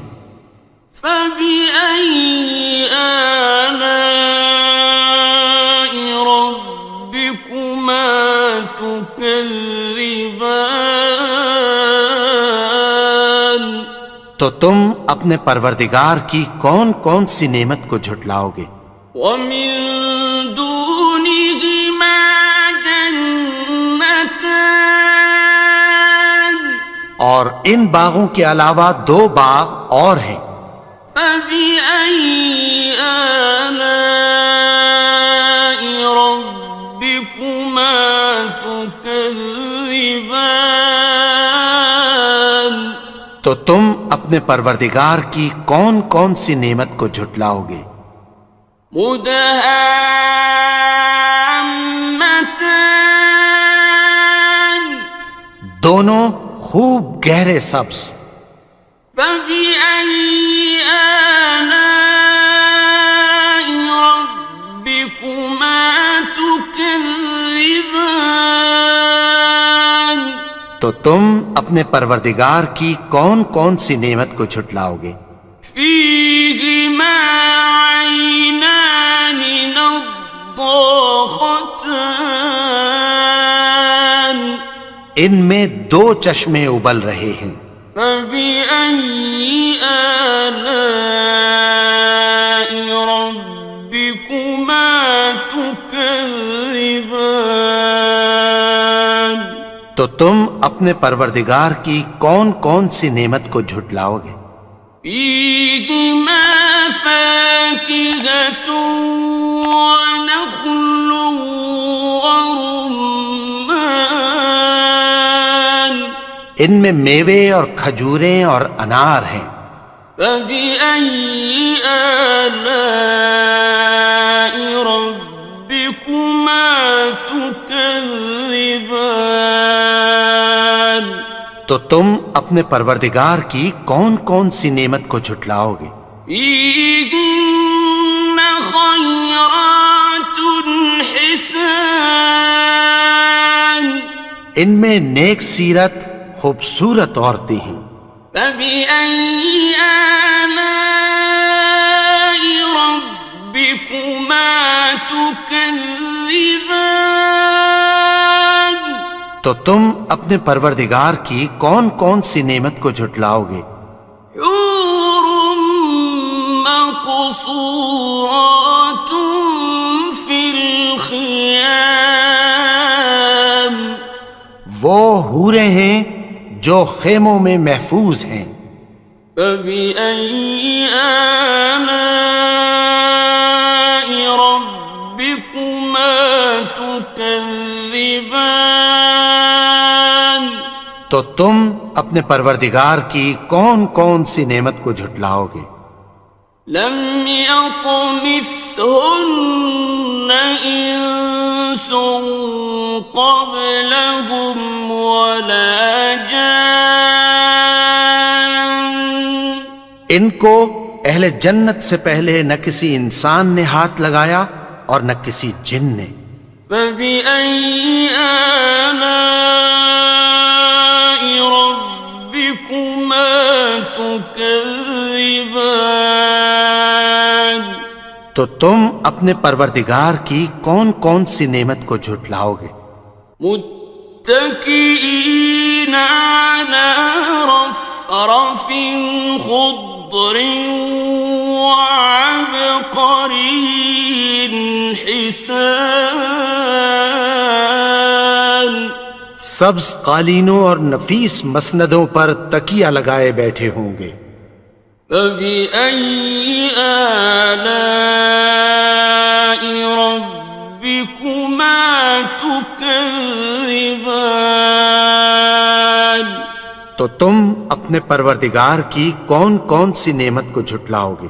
فبأي آلاء ربكما تكذبان؟ تو تم اپنے پروردگار کی کون کون سی نعمت کو جھٹلاؤ گے؟ ومن دونهما جنتان، اور ان باغوں کے علاوہ دو باغ اور ہیں۔ فبأي آلاء ربكما تكذبان؟ تو تم اپنے پروردگار کی کون کون سی نعمت کو جھٹلاؤ گے؟ مدہامتان، دونوں خوب گہرے سبز۔ فبأي آلاء ربكما تكذبان؟ تو تم اپنے پروردگار کی کون کون سی نعمت کو جھٹلاؤ گے؟ فيهما عينان نضاختان، ان میں دو چشمے ابل رہے ہیں۔ فبأي آلاء ربكما تكذبان؟ تو تم اپنے پروردگار کی کون کون سی نعمت کو جھٹلاؤ گے؟ فيهما فاكهة ونخل ورمان، ان میں میوے اور کھجوریں اور انار ہیں۔ فبأي آلاء ربكما تكذبان؟ تو تم اپنے پروردگار کی کون کون سی نعمت کو جھٹلاؤ گے؟ فيهن خيرات حسان، ان میں نیک سیرت خوبصورت عورتیں ہیں۔ فبأي آلاء ربكما تكذبان؟ تو تم اپنے پروردگار کی کون کون سی نعمت کو جھٹلاؤ گے؟ حور مقصورات في الخيام، وہ حوریں ہیں جو خیموں میں محفوظ ہیں۔ فبأي آلاء ربكما تكذبان؟ تو تم اپنے پروردگار کی کون کون سی نعمت کو جھٹلاؤ گے؟ لم يطمثهن إنس قبلهم ولا جان، ان کو اہل جنت سے پہلے نہ کسی انسان نے ہاتھ لگایا اور نہ کسی جن نے۔ فبأي آلاء ربكما تكذبان؟ تكذبان تو تم اپنے پروردگار کی کون کون سی نعمت کو جھٹلاؤ گے؟ متكئين على رفرف خضر وعبقري حسان سبز قالینوں اور نفیس مسندوں پر تکیہ لگائے بیٹھے ہوں گے۔ فبأي آلاء ربكما تكذبان تو تم اپنے پروردگار کی کون کون سی نعمت کو جھٹلاؤ گے؟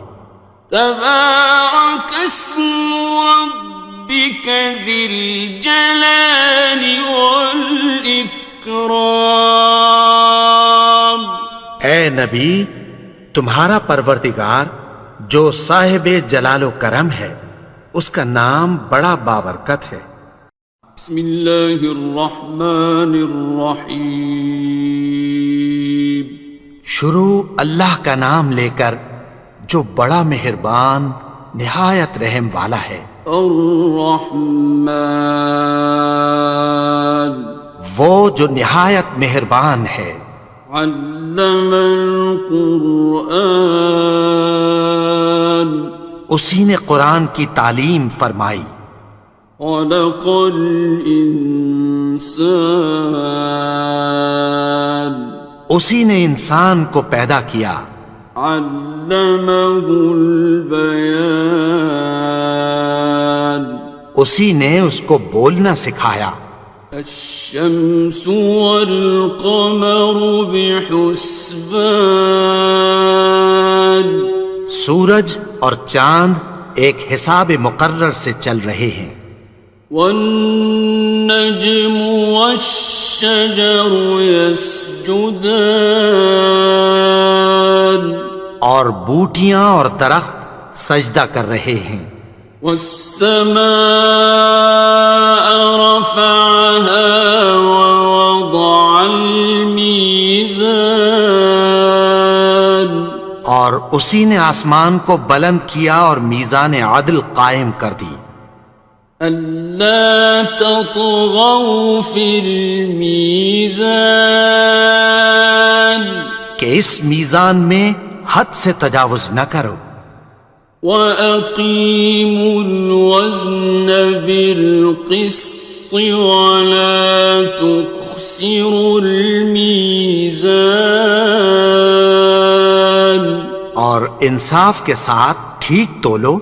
تبارك اسم ربك ذي الجلال والإكرام اے نبی، تمہارا پروردگار جو صاحب جلال و کرم ہے، اس کا نام بڑا بابرکت ہے۔ بسم اللہ الرحمن الرحیم شروع اللہ کا نام لے کر جو بڑا مہربان نہایت رحم والا ہے۔ الرحمن وہ جو نہایت مہربان ہے۔ علم القرآن اسی نے قرآن کی تعلیم فرمائی۔ خلق الانسان اسی نے انسان کو پیدا کیا۔ علمہ البیان اسی نے اس کو بولنا سکھایا۔ الشمس والقمر بحسبان سورج اور چاند ایک حساب مقرر سے چل رہے ہیں۔ والنجم والشجر يسجدان اور بوٹیاں اور درخت سجدہ کر رہے ہیں۔ والسماء رفعها ووضع الميزان اور اسی نے آسمان کو بلند کیا اور میزان عدل قائم کر دی۔ ألا تطغوا في الميزان کہ اس میزان میں حد سے تجاوز نہ کرو۔ وَأَقِيمُوا الْوَزْنَ بِالْقِسْطِ وَلَا تُخْسِرُوا الْمِيزَانَ اور انصاف کے ساتھ ٹھیک تولو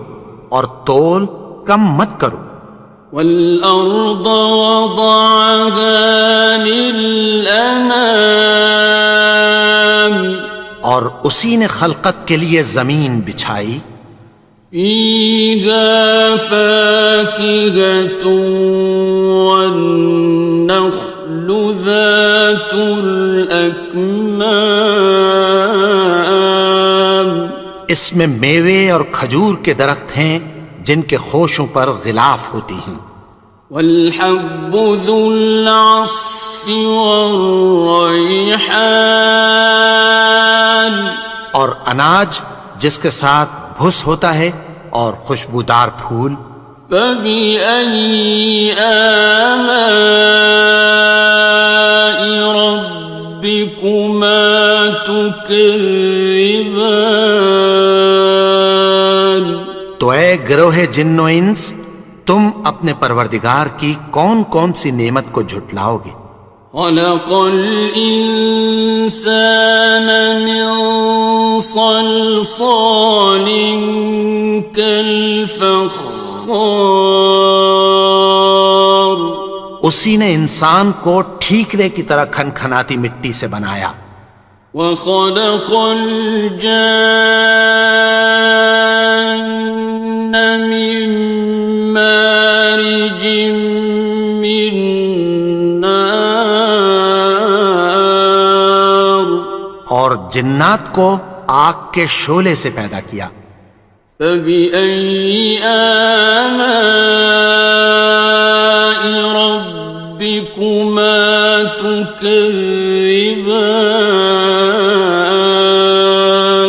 اور تول کم مت کرو۔ وَالْأَرْضَ وَضَعَهَا لِلْأَنَامِ اور اسی نے خلقت کے لیے زمین بچھائی۔ فِيهَا فَاكِهَةٌ وَالنَّخْلُ ذَاتُ الْأَكْمَامِ اس میں میوے اور کھجور کے درخت ہیں جن کے خوشوں پر غلاف ہوتی ہیں۔ وَالْحَبُّ ذُو الْعَصْفِ وَالرَّيْحَانِ اور اناج جس کے ساتھ بھس ہوتا ہے اور خوشبودار پھول۔ فَبِأَيِّ آلَاءِ رَبِّكُمَا تُكَذِّبَانِ تو اے گروہ جن و انس، تم اپنے پروردگار کی کون کون سی نعمت کو جھٹلاؤ گے؟ خلق الإنسان من صلصال كالفخار اسی نے انسان کو ٹھیکرے کی طرح کھنکھناتی مٹی سے بنایا۔ وخلق الجان من مارج من نار اور جنات کو آگ کے شعلے سے پیدا کیا۔ فبأي آلاء ربكما تكذبان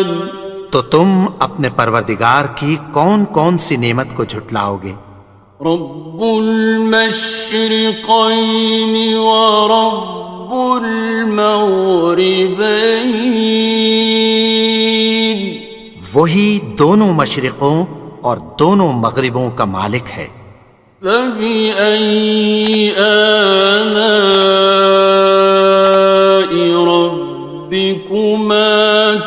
تو تم اپنے پروردگار کی کون کون سی نعمت کو جھٹلاؤ گے؟ رب المشرقين ورب المغربين وہی دونوں مشرقوں اور دونوں مغربوں کا مالک ہے۔ فبأي آلاء ربكما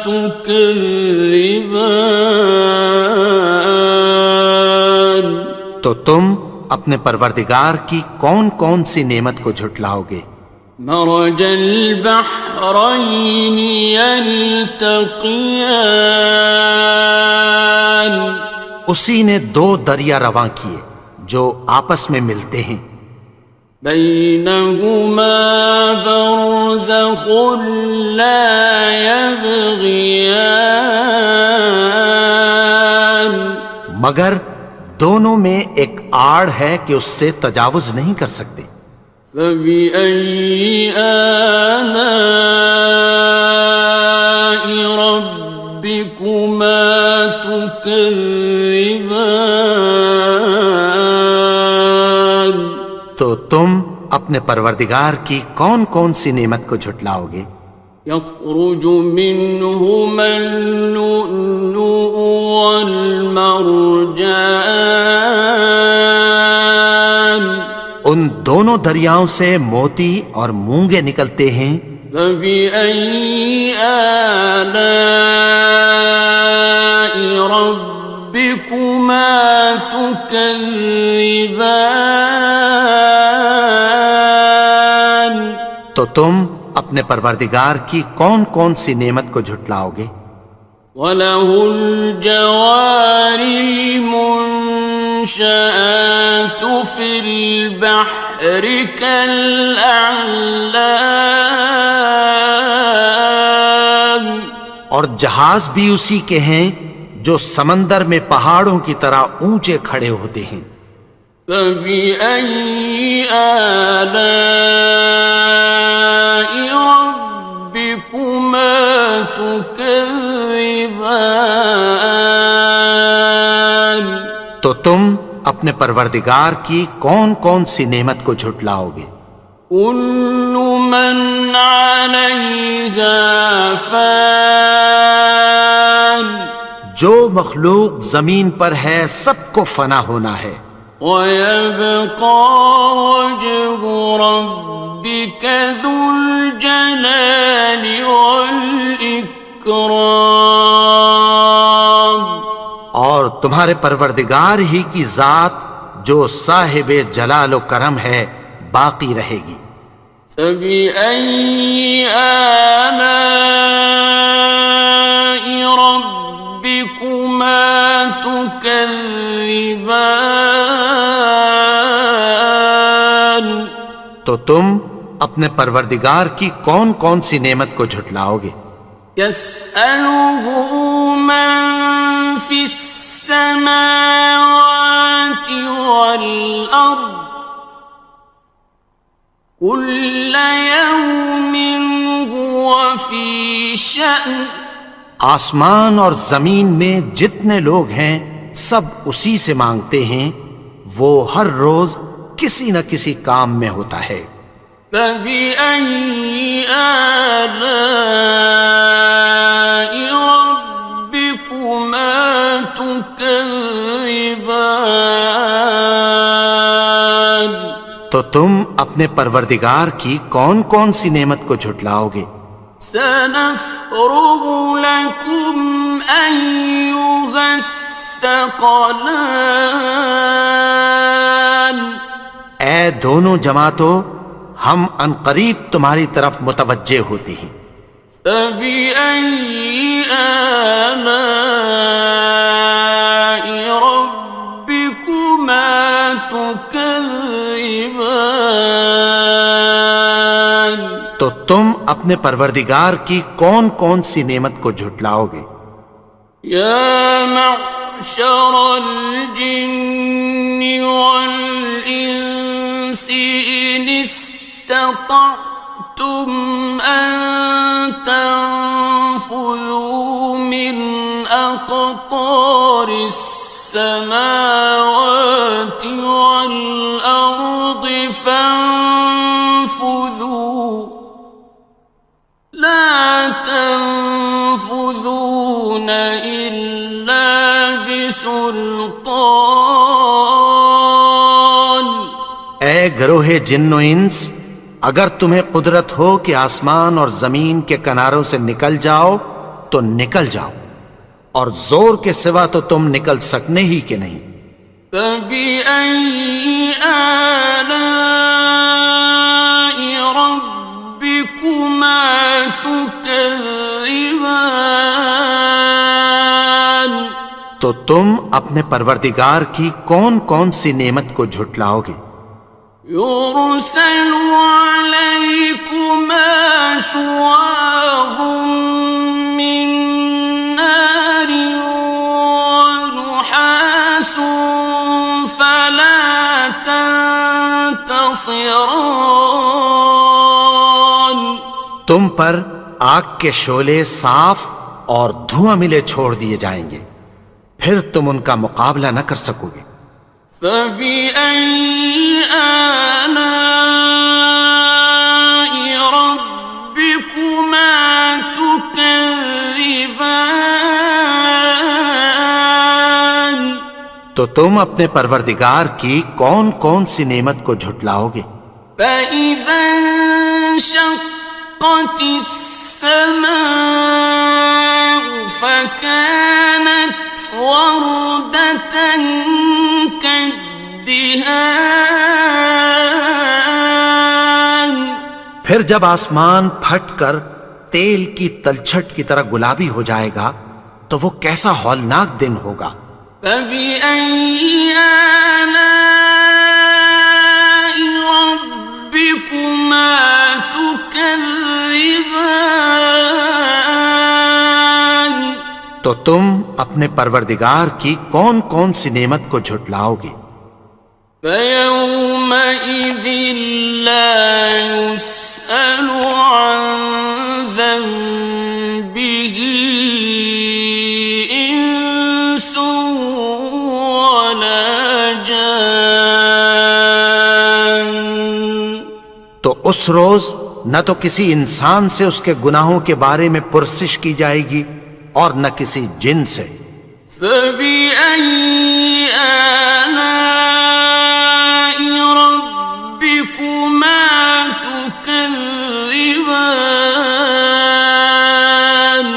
تكذبان تو تم اپنے پروردگار کی کون کون سی نعمت کو جھٹلاؤ گے؟ مرج البحرين يلتقيان اسی نے دو دریا رواں کیے جو آپس میں ملتے ہیں، بينهما برزخ لا يبغيان مگر دونوں میں ایک آڑ ہے کہ اس سے تجاوز نہیں کر سکتے۔ فبأي آلاء ربكما تكذبان تو تم اپنے پروردگار کی کون کون سی نعمت کو جھٹلاؤ گے؟ يخرج منهما اللؤلؤ والمرجان ان دونوں دریاؤں سے موتی اور مونگے نکلتے ہیں۔ فبأي آلاء ربكما تكذبان تو تم اپنے پروردگار کی کون کون سی نعمت کو جھٹلاؤ گے؟ وَلَهُ الْجَوَارِ الْمُنشَآتُ فِي الْبَحْرِ كَالْأَعْلَامِ اور جہاز بھی اسی کے ہیں جو سمندر میں پہاڑوں کی طرح اونچے کھڑے ہوتے ہیں۔ فَبِأَيِّ آلَاءِ رَبِّكُمَا تُكَذِّبَانِ تو تم اپنے پروردگار کی کون کون سی نعمت کو جھٹلاؤ گے؟ كُلُّ مَنْ عَلَيْهَا فَانٍ جو مخلوق زمین پر ہے سب کو فنا ہونا ہے، وَيَبْقَى وَجْهُ رَبِّكَ ذُو الْجَلَالِ وَالْإِكْرَامِ اور تمہارے پروردگار ہی کی ذات جو صاحب جلال و کرم ہے باقی رہے گی۔ فَبِأَيِّ آلَاءِ رَبِّكُمَا تُكَذِّبَانِ تو تم اپنے پروردگار کی کون کون سی نعمت کو جھٹلاؤ گے؟ يَسْأَلُهُ مَن فِي السَّمَاوَاتِ وَالْأَرْضِ كُلَّ يَوْمٍ هُوَ فِي شَأْنٍ آسمان اور زمین میں جتنے لوگ ہیں سب اسی سے مانگتے ہیں، وہ ہر روز کسی نہ کسی کام میں ہوتا ہے۔ فَبِأَيِّ آلَاءِ رَبِّكُمَا تُكَذِّبَانِ تو تم اپنے پروردگار کی کون کون سی نعمت کو جھٹلاؤ گے؟ سَنَفْرُغُ لَكُمْ أَيُّهَ الثَّقَلَانِ اے دونوں جماعتوں، ہم عنقریب تمہاری طرف متوجہ ہوتے ہیں۔ فَبِأَيِّ آلَاءِ رَبِّكُمَا تُكَذِّبَانِ تو تم اپنے پروردگار کی کون کون سی نعمت کو جھٹلاؤ گے؟ يَا مَعْشَرَ الْجِنِّ وَالْإِنسِ إِنِ اسْتَطَعْتُمْ أَن تَنفُذُوا مِنْ أقطار السماوات والأرض فانفذوا لا تنفذون إلا بسلطان. اے گروہ جن و انس، اگر تمہیں قدرت ہو کہ آسمان اور زمین کے کناروں سے نکل جاؤ تو نکل جاؤ، اور زور کے سوا تو تم نکل سکنے ہی کہ نہیں. فَبِأَيِّ آلَاءِ رَبِّكُمَا تُكَذِّبَانِ. تو تم اپنے پروردگار کی کون کون سی نعمت کو جھٹلاؤ گے؟ يُرْسَلُ عَلَيْكُمَا شُوَاظٌ مِّن نَّارٍ وَنُحَاسٌ فَلَا تَنتَصِرَانِ. تم پر آگ کے شعلے صاف اور دھواں ملے چھوڑ دیے جائیں گے، پھر تم ان کا مقابلہ نہ کر سکو گے. فَبِأَيِّ آلَاءِ رَبِّكُمَا تُكَذِّبَانِ. تو تم اپنے پروردگار کی کون کون سی نعمت کو جھٹلاؤ گے؟ فَإِذَا انشَقَّتِ السَّمَاءُ فَكَانَتْ وَرْدَةً كَالدِّهَانِ. پھر جب آسمان پھٹ کر تیل کی تلچھٹ کی طرح گلابی ہو جائے گا تو وہ کیسا ہولناک دن ہوگا. فَبِأَيِّ آلَاءِ رَبِّكُمَا تُكَذِّبَانِ. تو تم اپنے پروردگار کی کون کون سی نعمت کو جھٹلاؤ گے؟ فَيَوْمَئِذٍ لَا يُسْأَلُ عَنْ ذَنبِهِ إِنسٌ وَلَا جَانٌ. تو اس روز نہ تو کسی انسان سے اس کے گناہوں کے بارے میں پرسش کی جائے گی اور نہ کسی جن سے. فَبِأَيِّ آلَاءِ رَبِّكُمَا تُكَذِّبَانِ.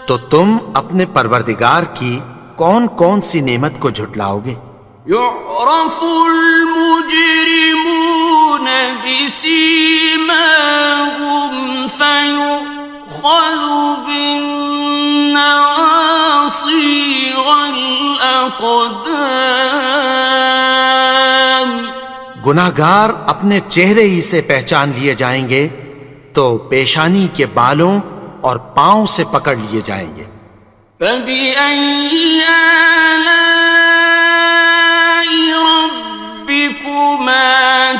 تو تم اپنے پروردگار کی کون کون سی نعمت کو جھٹلاؤ گے؟ يُعْرَفُ الْمُجْرِمُونَ بِسِيمَاهُمْ فَيُؤْخَذُ بِالنَّوَاصِي وَالْأَقْدَامِ. گناہگار اپنے چہرے ہی سے پہچان لیے جائیں گے تو پیشانی کے بالوں اور پاؤں سے پکڑ لیے جائیں گے. فَبِأَيِّ آلَاءِ رَبِّكُمَا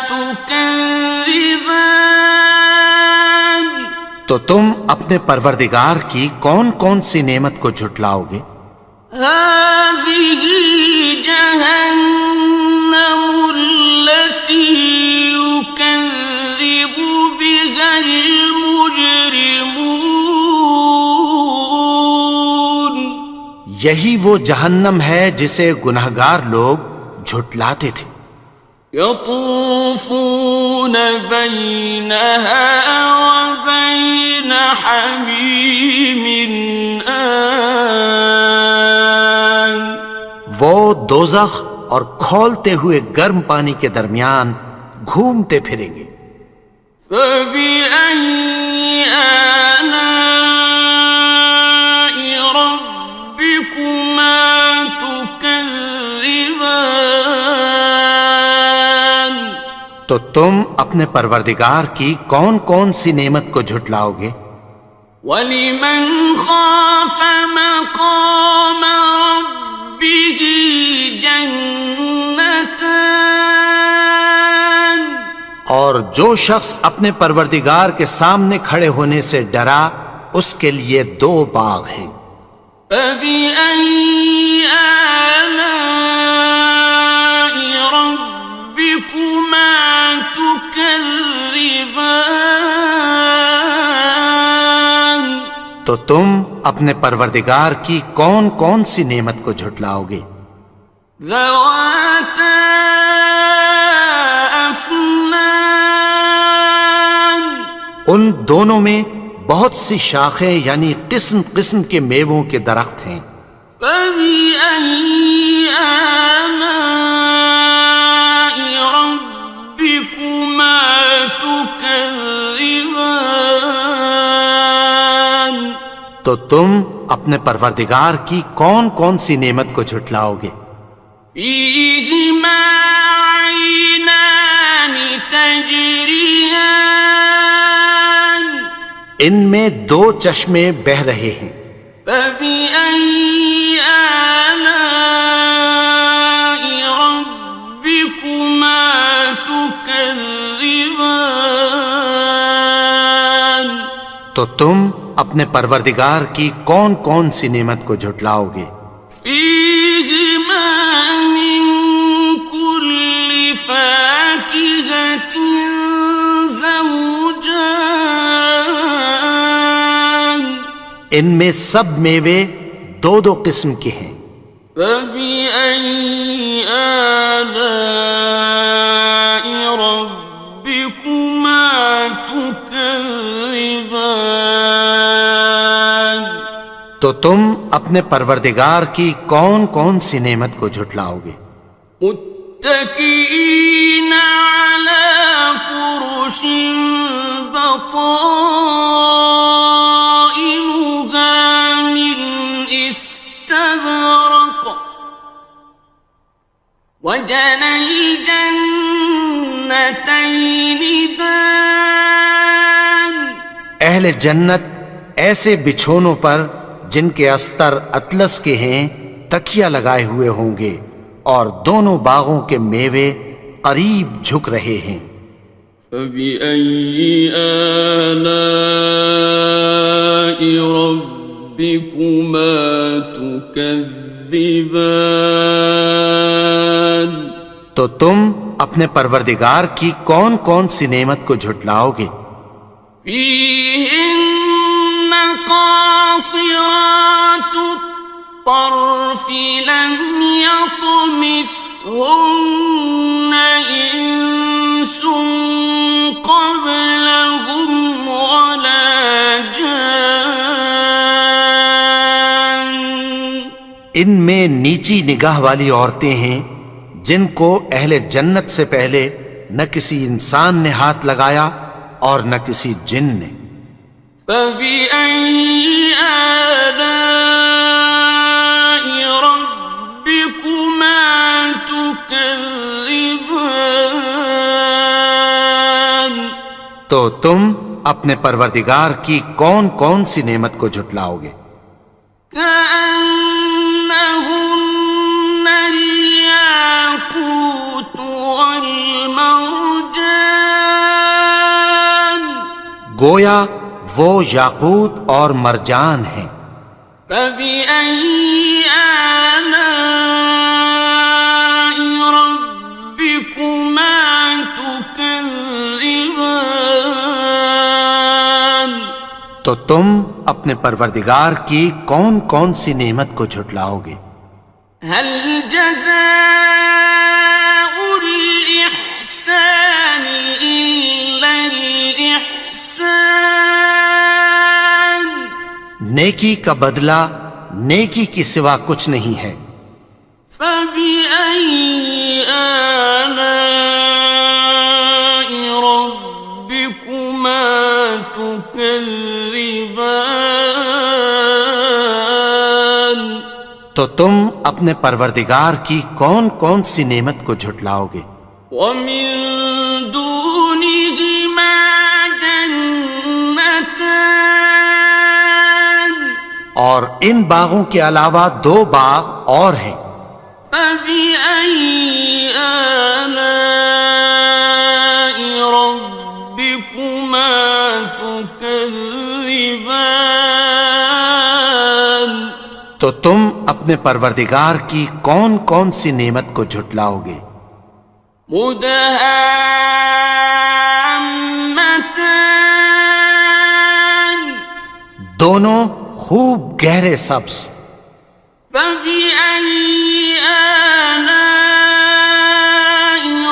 تُكَذِّبَانِ. تو تم اپنے پروردگار کی کون کون سی نعمت کو جھٹلاؤ گے؟ هَٰذِهِ جَهَنَّمُ الَّتِي يُكَذِّبُ بِهَا الْمُجْرِمُونَ. یہی وہ جہنم ہے جسے گناہگار لوگ جھٹلاتے تھے. يَطُوفُونَ بَيْنَهَا وَبَيْنَ حَمِيمٍ آنٍ. وہ دوزخ اور کھولتے ہوئے گرم پانی کے درمیان گھومتے پھریں گے. فَبِأَيِّ آلَاءِ رَبِّكُمَا تُكَذِّبَانِ. تو تم اپنے پروردگار کی کون کون سی نعمت کو جھٹلاؤ گے؟ وَلِمَنْ خَافَ مَقَامَ رَبِّهِ جَنَّتَانِ. اور جو شخص اپنے پروردگار کے سامنے کھڑے ہونے سے ڈرا اس کے لیے 2 باغ ہیں. فبأي آلاء ربكما تكذبان؟ تو تم اپنے پروردگار کی کون کون سی نعمت کو جھٹلاؤ گے؟ ذواتا افنان، ان دونوں میں بہت سی شاخیں یعنی قسم قسم کے میووں کے درخت ہیں۔ فبأي آلاء ربكما تكذبان؟ تو تم اپنے پروردگار کی کون کون سی نعمت کو جھٹلاؤ گے؟ فيهما عينان تجريان، ان میں دو چشمے بہہ رہے ہیں۔ فبأي آلاء ربكما تكذبان؟ تو تم اپنے پروردگار کی کون کون سی نعمت کو جھٹلاؤ گے؟ فيهما من كل فاكهة زوجان، ان میں سب میوے دو دو قسم کے ہیں۔ فبأي آلاء ربكما تكذبان؟ تو تم اپنے پروردگار کی کون کون سی نعمت کو جھٹلاؤ گے؟ متكئين على فرش بطائنها من استبرق، وجنى الجنتين دان، اہل جنت ایسے بچھونوں پر جن کے استر اطلس کے ہیں تکیہ لگائے ہوئے ہوں گے، اور دونوں باغوں کے میوے قریب جھک رہے ہیں۔ فبأي آلاء ربكما تكذبان؟ تو تم اپنے پروردگار کی کون کون سی نعمت کو جھٹلاؤ گے؟ فيهن قاصرات الطرف لم يطمثهن إنس قبلهم ولا جان، ان میں نیچی نگاہ والی عورتیں ہیں جن کو اہل جنت سے پہلے نہ کسی انسان نے ہاتھ لگایا اور نہ کسی جن نے۔ فبأي آلاء ربكما تكذبان؟ تو تم اپنے پروردگار کی کون کون سی نعمت کو جھٹلاؤ گے؟ كأنهن الياقوت والمرجان، گویا وہ یاقوت اور مرجان ہیں۔ فبأي آلاء ربكما تكذبان؟ تو تم اپنے پروردگار کی کون کون سی نعمت کو جھٹلاؤ گے؟ هل جزاء الإحسان إلا الإحسان؟ نیکی کا بدلہ نیکی کی سوا کچھ نہیں ہے۔ فبأي آلاء ربكما تكذبان؟ تو تم اپنے پروردگار کی کون کون سی نعمت کو جھٹلاؤ گے؟ ومن دونهما جنتان، اور ان باغوں کے علاوہ دو باغ اور ہیں۔ فبأي آلاء ربكما تكذبان؟ تو تم اپنے پروردگار کی کون کون سی نعمت کو جھٹلاؤ گے؟ مدہامتان دونوں خوب گہرے سبز. فبأي آلاء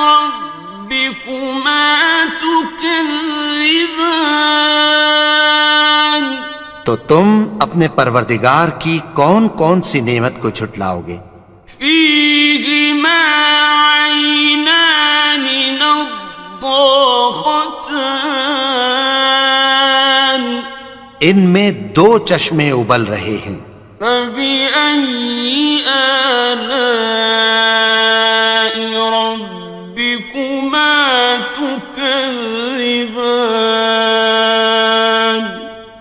ربكما تكذبان تو تم اپنے پروردگار کی کون کون سی نعمت کو جھٹلاؤ گے؟ فيهما عينان نضاختان ان میں دو چشمے ابل رہے ہیں. فبأي آلاء ربكما تكذبان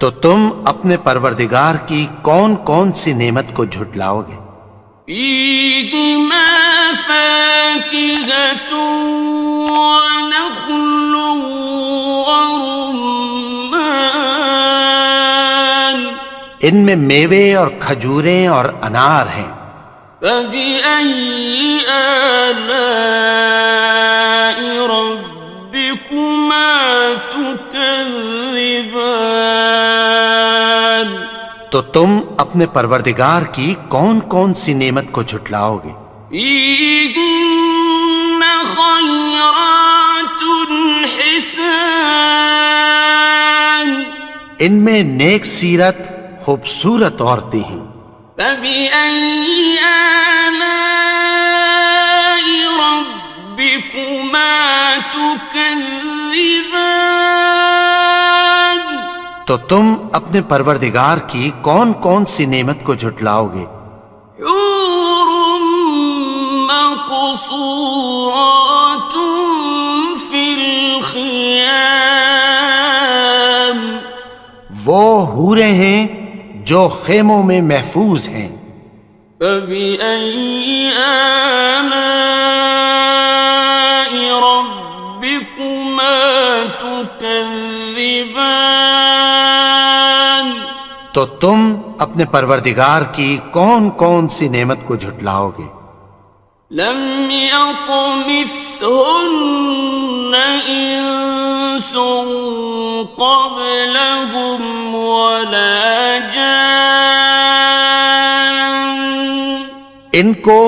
تو تم اپنے پروردگار کی کون کون سی نعمت کو جھٹلاؤ گے؟ فيهما فاكهة ونخل ورمان ان میں میوے اور کھجوریں اور انار ہیں. فبأي آلاء ربكما تكذبان تو تم اپنے پروردگار کی کون کون سی نعمت کو جھٹلاؤ گے؟ فيهن خيرات حسان ان میں نیک سیرت خوبصورت عورتیں ہیں. فبأي آلاء ربكما تكذبان تو تم اپنے پروردگار کی کون کون سی نعمت کو جھٹلاؤ گے؟ حور مقصورات في الخيام وہ حوریں ہیں جو خیموں میں محفوظ ہیں. فبأي آلاء ربكما تكذبان تو تم اپنے پروردگار کی کون کون سی نعمت کو جھٹلاؤ گے؟ لم يطمثهن إنس قبلهم ولا جان ان کو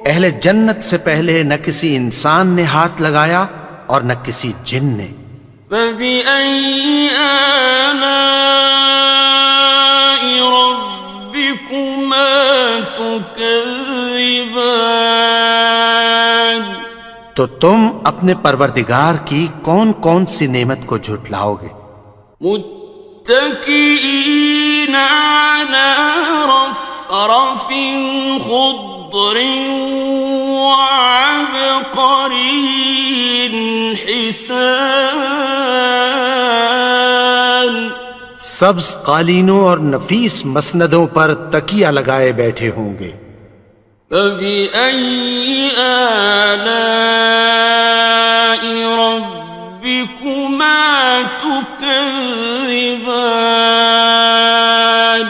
اہل جنت سے پہلے نہ کسی انسان نے ہاتھ لگایا اور نہ کسی جن نے. فبأي آلاء ربكما تكذبان تو تم اپنے پروردگار کی کون کون سی نعمت کو جھٹلاؤ گے؟ متكئين على رفرف خضر وعبقري حسان سبز قالینوں اور نفیس مسندوں پر تکیہ لگائے بیٹھے ہوں گے. فبأي آلاء ربكما تكذبان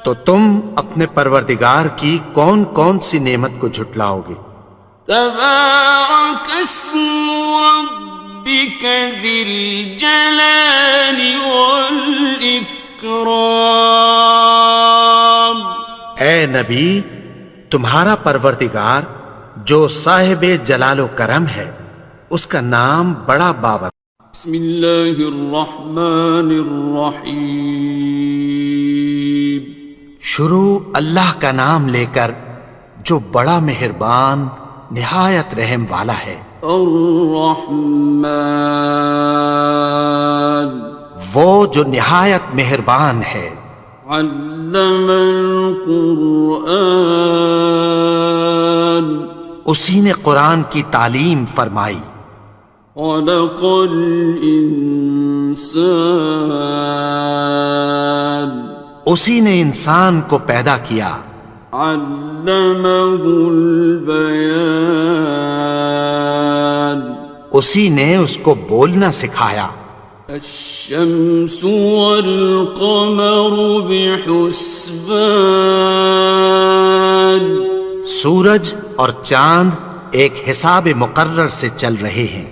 تو تم اپنے پروردگار کی کون کون سی نعمت کو جھٹلاؤ گے؟ تبارك اسم ربك ذي الجلال والإكرام اے نبی، تمہارا پروردگار جو صاحب جلال و کرم ہے اس کا نام بڑا بابر. بسم اللہ الرحمن الرحیم شروع اللہ کا نام لے کر جو بڑا مہربان نہایت رحم والا ہے. الرحمن وہ جو نہایت مہربان ہے. علم القرآن اسی نے قرآن کی تعلیم فرمائی. خلق الانسان اسی نے انسان کو پیدا کیا. علمہ البیان اسی نے اس کو بولنا سکھایا. الشمس والقمر بحسبان سورج اور چاند ایک حساب مقرر سے چل رہے ہیں.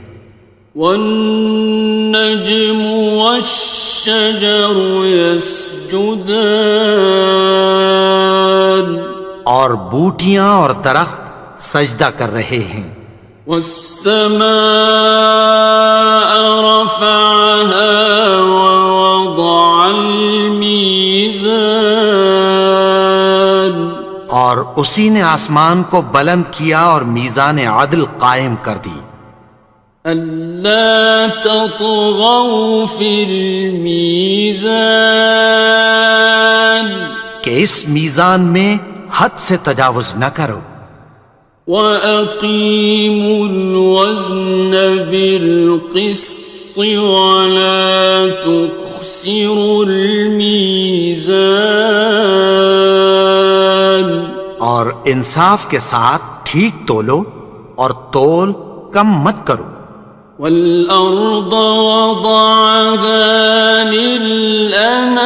والنجم والشجر يسجدان اور بوٹیاں اور درخت سجدہ کر رہے ہیں. والسماء رفعها ووضع الميزان اور اسی نے آسمان کو بلند کیا اور میزان عدل قائم کر دی. ألا تطغوا في الميزان کہ اس میزان میں حد سے تجاوز نہ کرو. وَأَقِيمُوا الْوَزْنَ بِالْقِسْطِ وَلَا تُخْسِرُوا الْمِيزَانَ اور انصاف کے ساتھ ٹھیک تولو اور تول کم مت کرو. وَالْأَرْضَ وَضَعَهَا لِلْأَنَامِ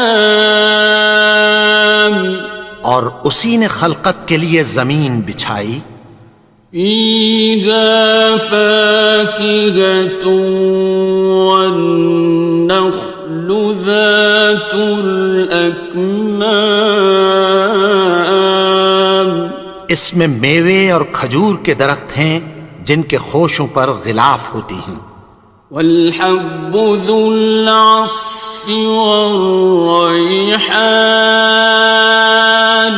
اور اسی نے خلقت کے لیے زمین بچھائی. فِيهَا فَاكِهَةٌ وَالنَّخْلُ ذَاتُ الْأَكْمَامِ اس میں میوے اور کھجور کے درخت ہیں جن کے خوشوں پر غلاف ہوتی ہیں. وَالْحَبُّ ذُو الْعَصْفِ وَالرَّيْحَانِ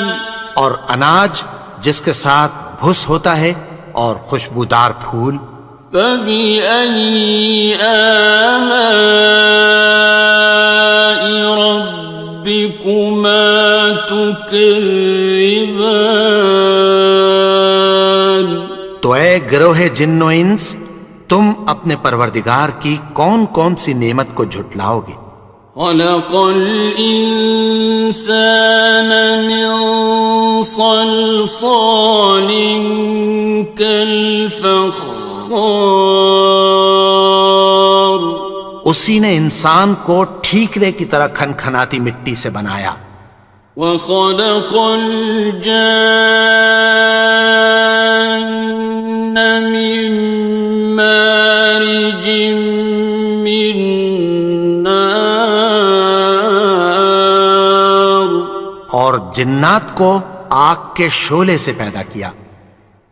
اور اناج جس کے ساتھ بھس ہوتا ہے اور خوشبودار پھول. فَبِأَيِّ آلَاءِ رَبِّكُمَا تُكَذِّبَانِ تو اے گروہ جن و انس تم اپنے پروردگار کی کون کون سی نعمت کو جھٹلاؤ گے. خَلَقَ الْإِنسَانَ مِنْ صَلْصَالٍ كَالْفَخَّارِ اسی نے انسان کو ٹھیکرے کی طرح کھنکھناتی مٹی سے بنایا. وَخَلَقَ الْجَانَّ مِن مَّارِجٍ مِّن نَّارٍ اور جنات کو آگ کے شعلے سے پیدا کیا.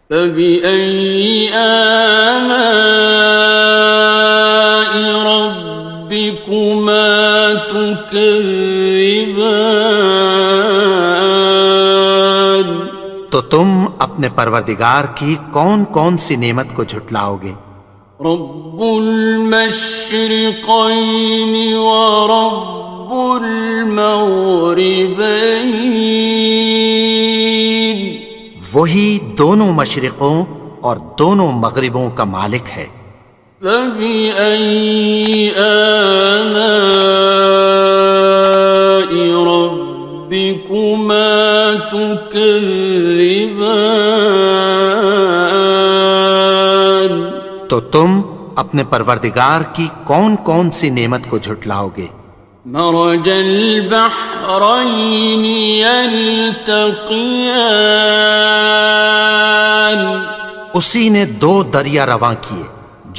فَبِأَيِّ آلَاءِ رَبِّكُمَا تُكَذِّبَانِ تو تم اپنے پروردگار کی کون کون سی نعمت کو جھٹلاؤ گے. رب المشرقين ورب المغربين وہی دونوں مشرقوں اور دونوں مغربوں کا مالک ہے. فبأي آلاء ربكما تكذبان تو تم اپنے پروردگار کی کون کون سی نعمت کو جھٹلاؤ گے. مرج البحرين يلتقيان اسی نے دو دریا رواں کیے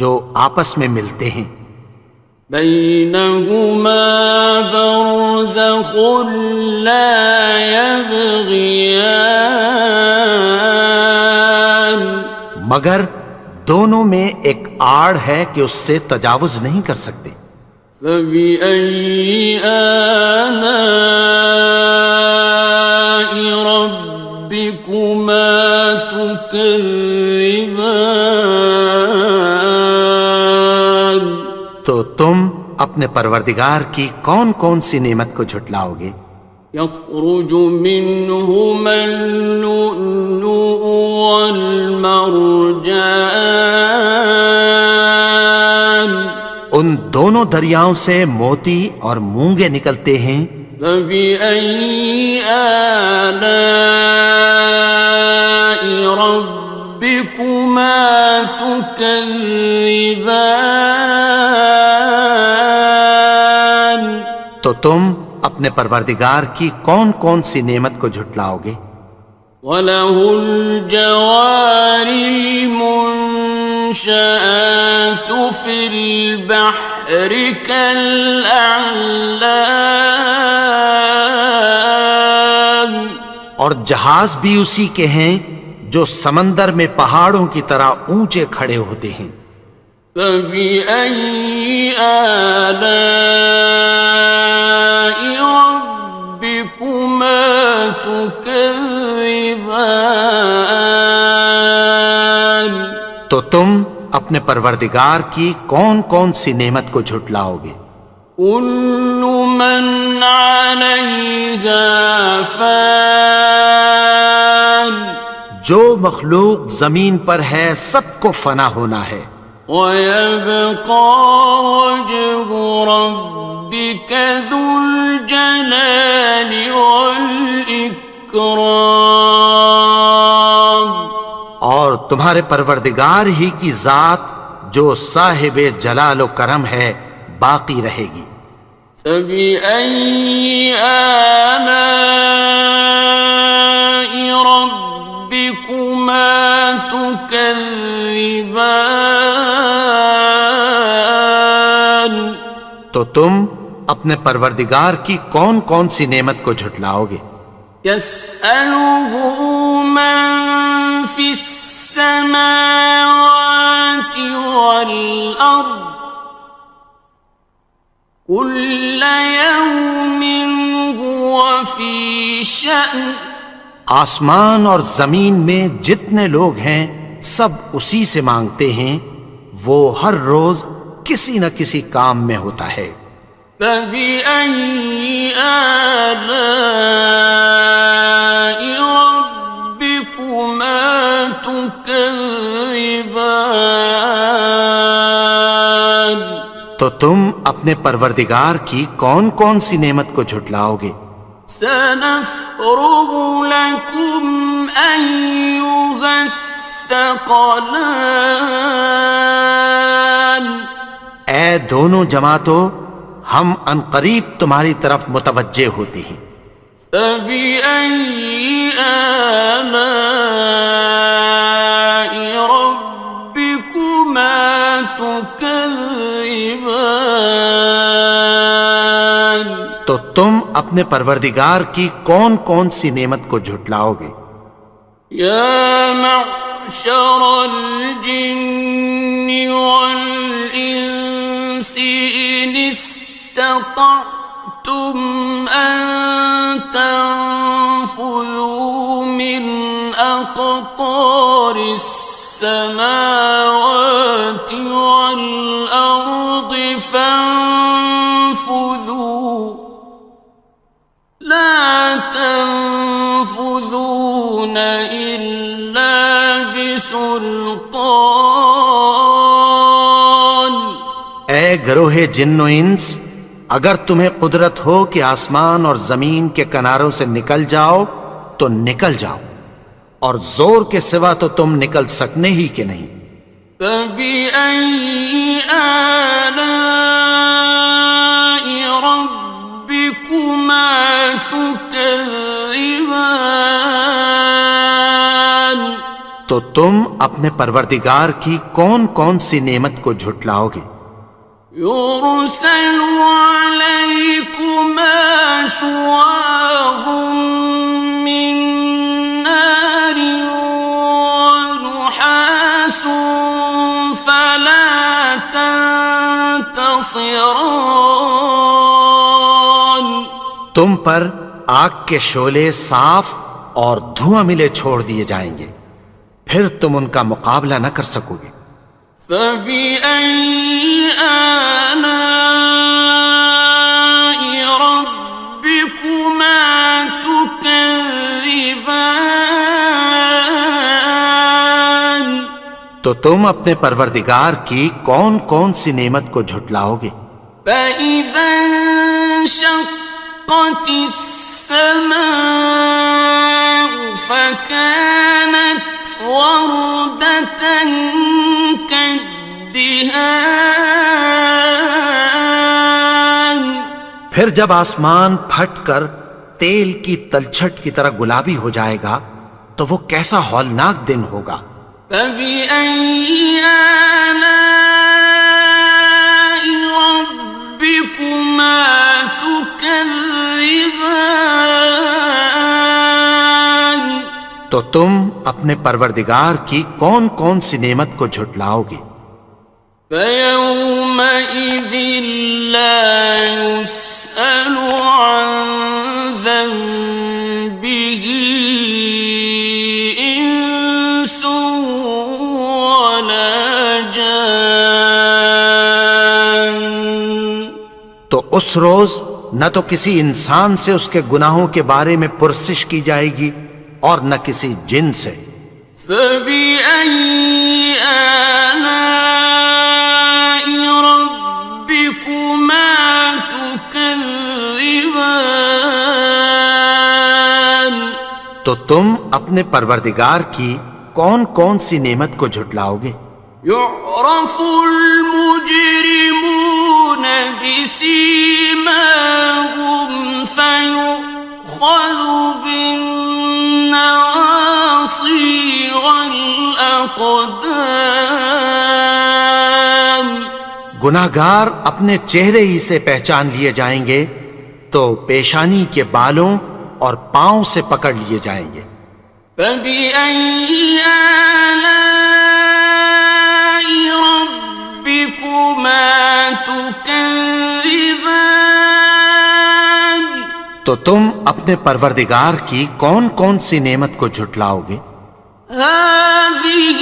جو آپس میں ملتے ہیں. بينهما برزخ لا يبغيان مگر دونوں میں ایک آڑ ہے کہ اس سے تجاوز نہیں کر سکتے. فبأي آلاء ربكما تكذبان تو تم اپنے پروردگار کی کون کون سی نعمت کو جھٹلاؤ گے. يخرج منهما اللؤلؤ والمرجان ان دونوں دریاؤں سے موتی اور مونگے نکلتے ہیں. فبأي آلاء ربكما تكذبان تم اپنے پروردگار کی کون کون سی نعمت کو جھٹلاؤ گے؟ وَلَهُ الْجَوَارِ الْمُنشَآتُ فِي الْبَحْرِ كَالْأَعْلَامِ، اور جہاز بھی اسی کے ہیں جو سمندر میں پہاڑوں کی طرح اونچے کھڑے ہوتے ہیں۔ فَبِأَيِّ آلَاءِ رَبِّكُمَا تُكَذِّبَانِ، تو تم اپنے پروردگار کی کون کون سی نعمت کو جھٹلاؤ گے؟ كُلُّ مَنْ عَلَيْهَا فَانٍ، جو مخلوق زمین پر ہے سب کو فنا ہونا ہے، وَيَبْقَى وَجْهُ رَبِّكَ ذُو الْجَلَالِ وَالْإِكْرَامِ، اور تمہارے پروردگار ہی کی ذات جو صاحب جلال و کرم ہے باقی رہے گی۔ فَبِأَيِّ آلَاءِ رَبِّكُمَا تُكَذِّبَانِ، تو تم اپنے پروردگار کی کون کون سی نعمت کو جھٹلاؤ گے؟ يَسْأَلُهُ مَن فِي السَّمَاوَاتِ وَالْأَرْضِ كُلَّ يَوْمٍ هُوَ فِي شَأْنٍ، آسمان اور زمین میں جتنے لوگ ہیں سب اسی سے مانگتے ہیں، وہ ہر روز کسی نہ کسی کام میں ہوتا ہے۔ فَبِأَيِّ آلَاءِ رَبِّكُمَا تُكَذِّبَانِ، تو تم اپنے پروردگار کی کون کون سی نعمت کو جھٹلاؤ گے؟ سَنَفْرُغُ لَكُمْ أَيُّهَ الثَّقَلَانِ، اے دونوں جماعتوں، ہم عنقریب تمہاری طرف متوجہ ہوتے ہیں۔ فَبِأَيِّ آلَاءِ رَبِّكُمَا تُكَذِّبَانِ، تو تم اپنے پروردگار کی کون کون سی نعمت کو جھٹلاؤ گے؟ يَا مَعْشَرَ الْجِنِّ وَالْإِنسِ إِنِ اسْتَطَعْتُمْ أَن تَنفُذُوا مِنْ أَقْطَارِ السَّمَاوَاتِ وَالْأَرْضِ فَانفُذُوا لَا تَنفُذُونَ إِلَّا بِسُلْطَانٍ، اے گروہ جن و انس، اگر تمہیں قدرت ہو کہ آسمان اور زمین کے کناروں سے نکل جاؤ تو نکل جاؤ، اور زور کے سوا تو تم نکل سکنے ہی کہ نہیں۔ فَبِأَيِّ آلَاءِ رَبِّكُمَا تُكَذِّبَانِ، تو تم اپنے پروردگار کی کون کون سی نعمت کو جھٹلاؤ گے؟ يُرْسَلُ عَلَيْكُمَا شُوَاظٌ مِّن نَّارٍ وَنُحَاسٌ فَلَا تَنتَصِرَانِ، تم پر آگ کے شعلے صاف اور دھواں ملے چھوڑ دیے جائیں گے، پھر تم ان کا مقابلہ نہ کر سکو گے۔ فَبِأَيِّ آلَاءِ رَبِّكُمَا تُكَذِّبَانِ، تو تم اپنے پروردگار کی کون کون سی نعمت کو جھٹلاؤ گے؟ فَإِذَا انشَقَّتِ السَّمَاءُ فَكَانَتْ وَرْدَةً كَالدِّهَانِ، پھر جب آسمان پھٹ کر تیل کی تلچھٹ کی طرح گلابی ہو جائے گا تو وہ کیسا ہولناک دن ہوگا۔ فبأي آلاء ربكما تكذبان؟ تو تم اپنے پروردگار کی کون کون سی نعمت کو جھٹلاؤ گے؟ فيومئذ لا يسأل عن ذنبه إنس ولا جان۔ تو اس روز نہ تو کسی انسان سے اس کے گناہوں کے بارے میں پرسش کی جائے گی اور نہ کسی جن سے۔ فبأي آلاء ربكما تكذبان؟ تو تم اپنے پروردگار کی کون کون سی نعمت کو جھٹلاؤ گے؟ يعرف المجرمون بسيماهم فيؤخذ بالنواصي والأقدام۔ گناہگار اپنے چہرے ہی سے پہچان لیے جائیں گے تو پیشانی کے بالوں اور پاؤں سے پکڑ لیے جائیں گے۔ فبأي آلاء ربكما تكذبان؟ تو تم اپنے پروردگار کی کون کون سی نعمت کو جھٹلاؤ گے؟ هذه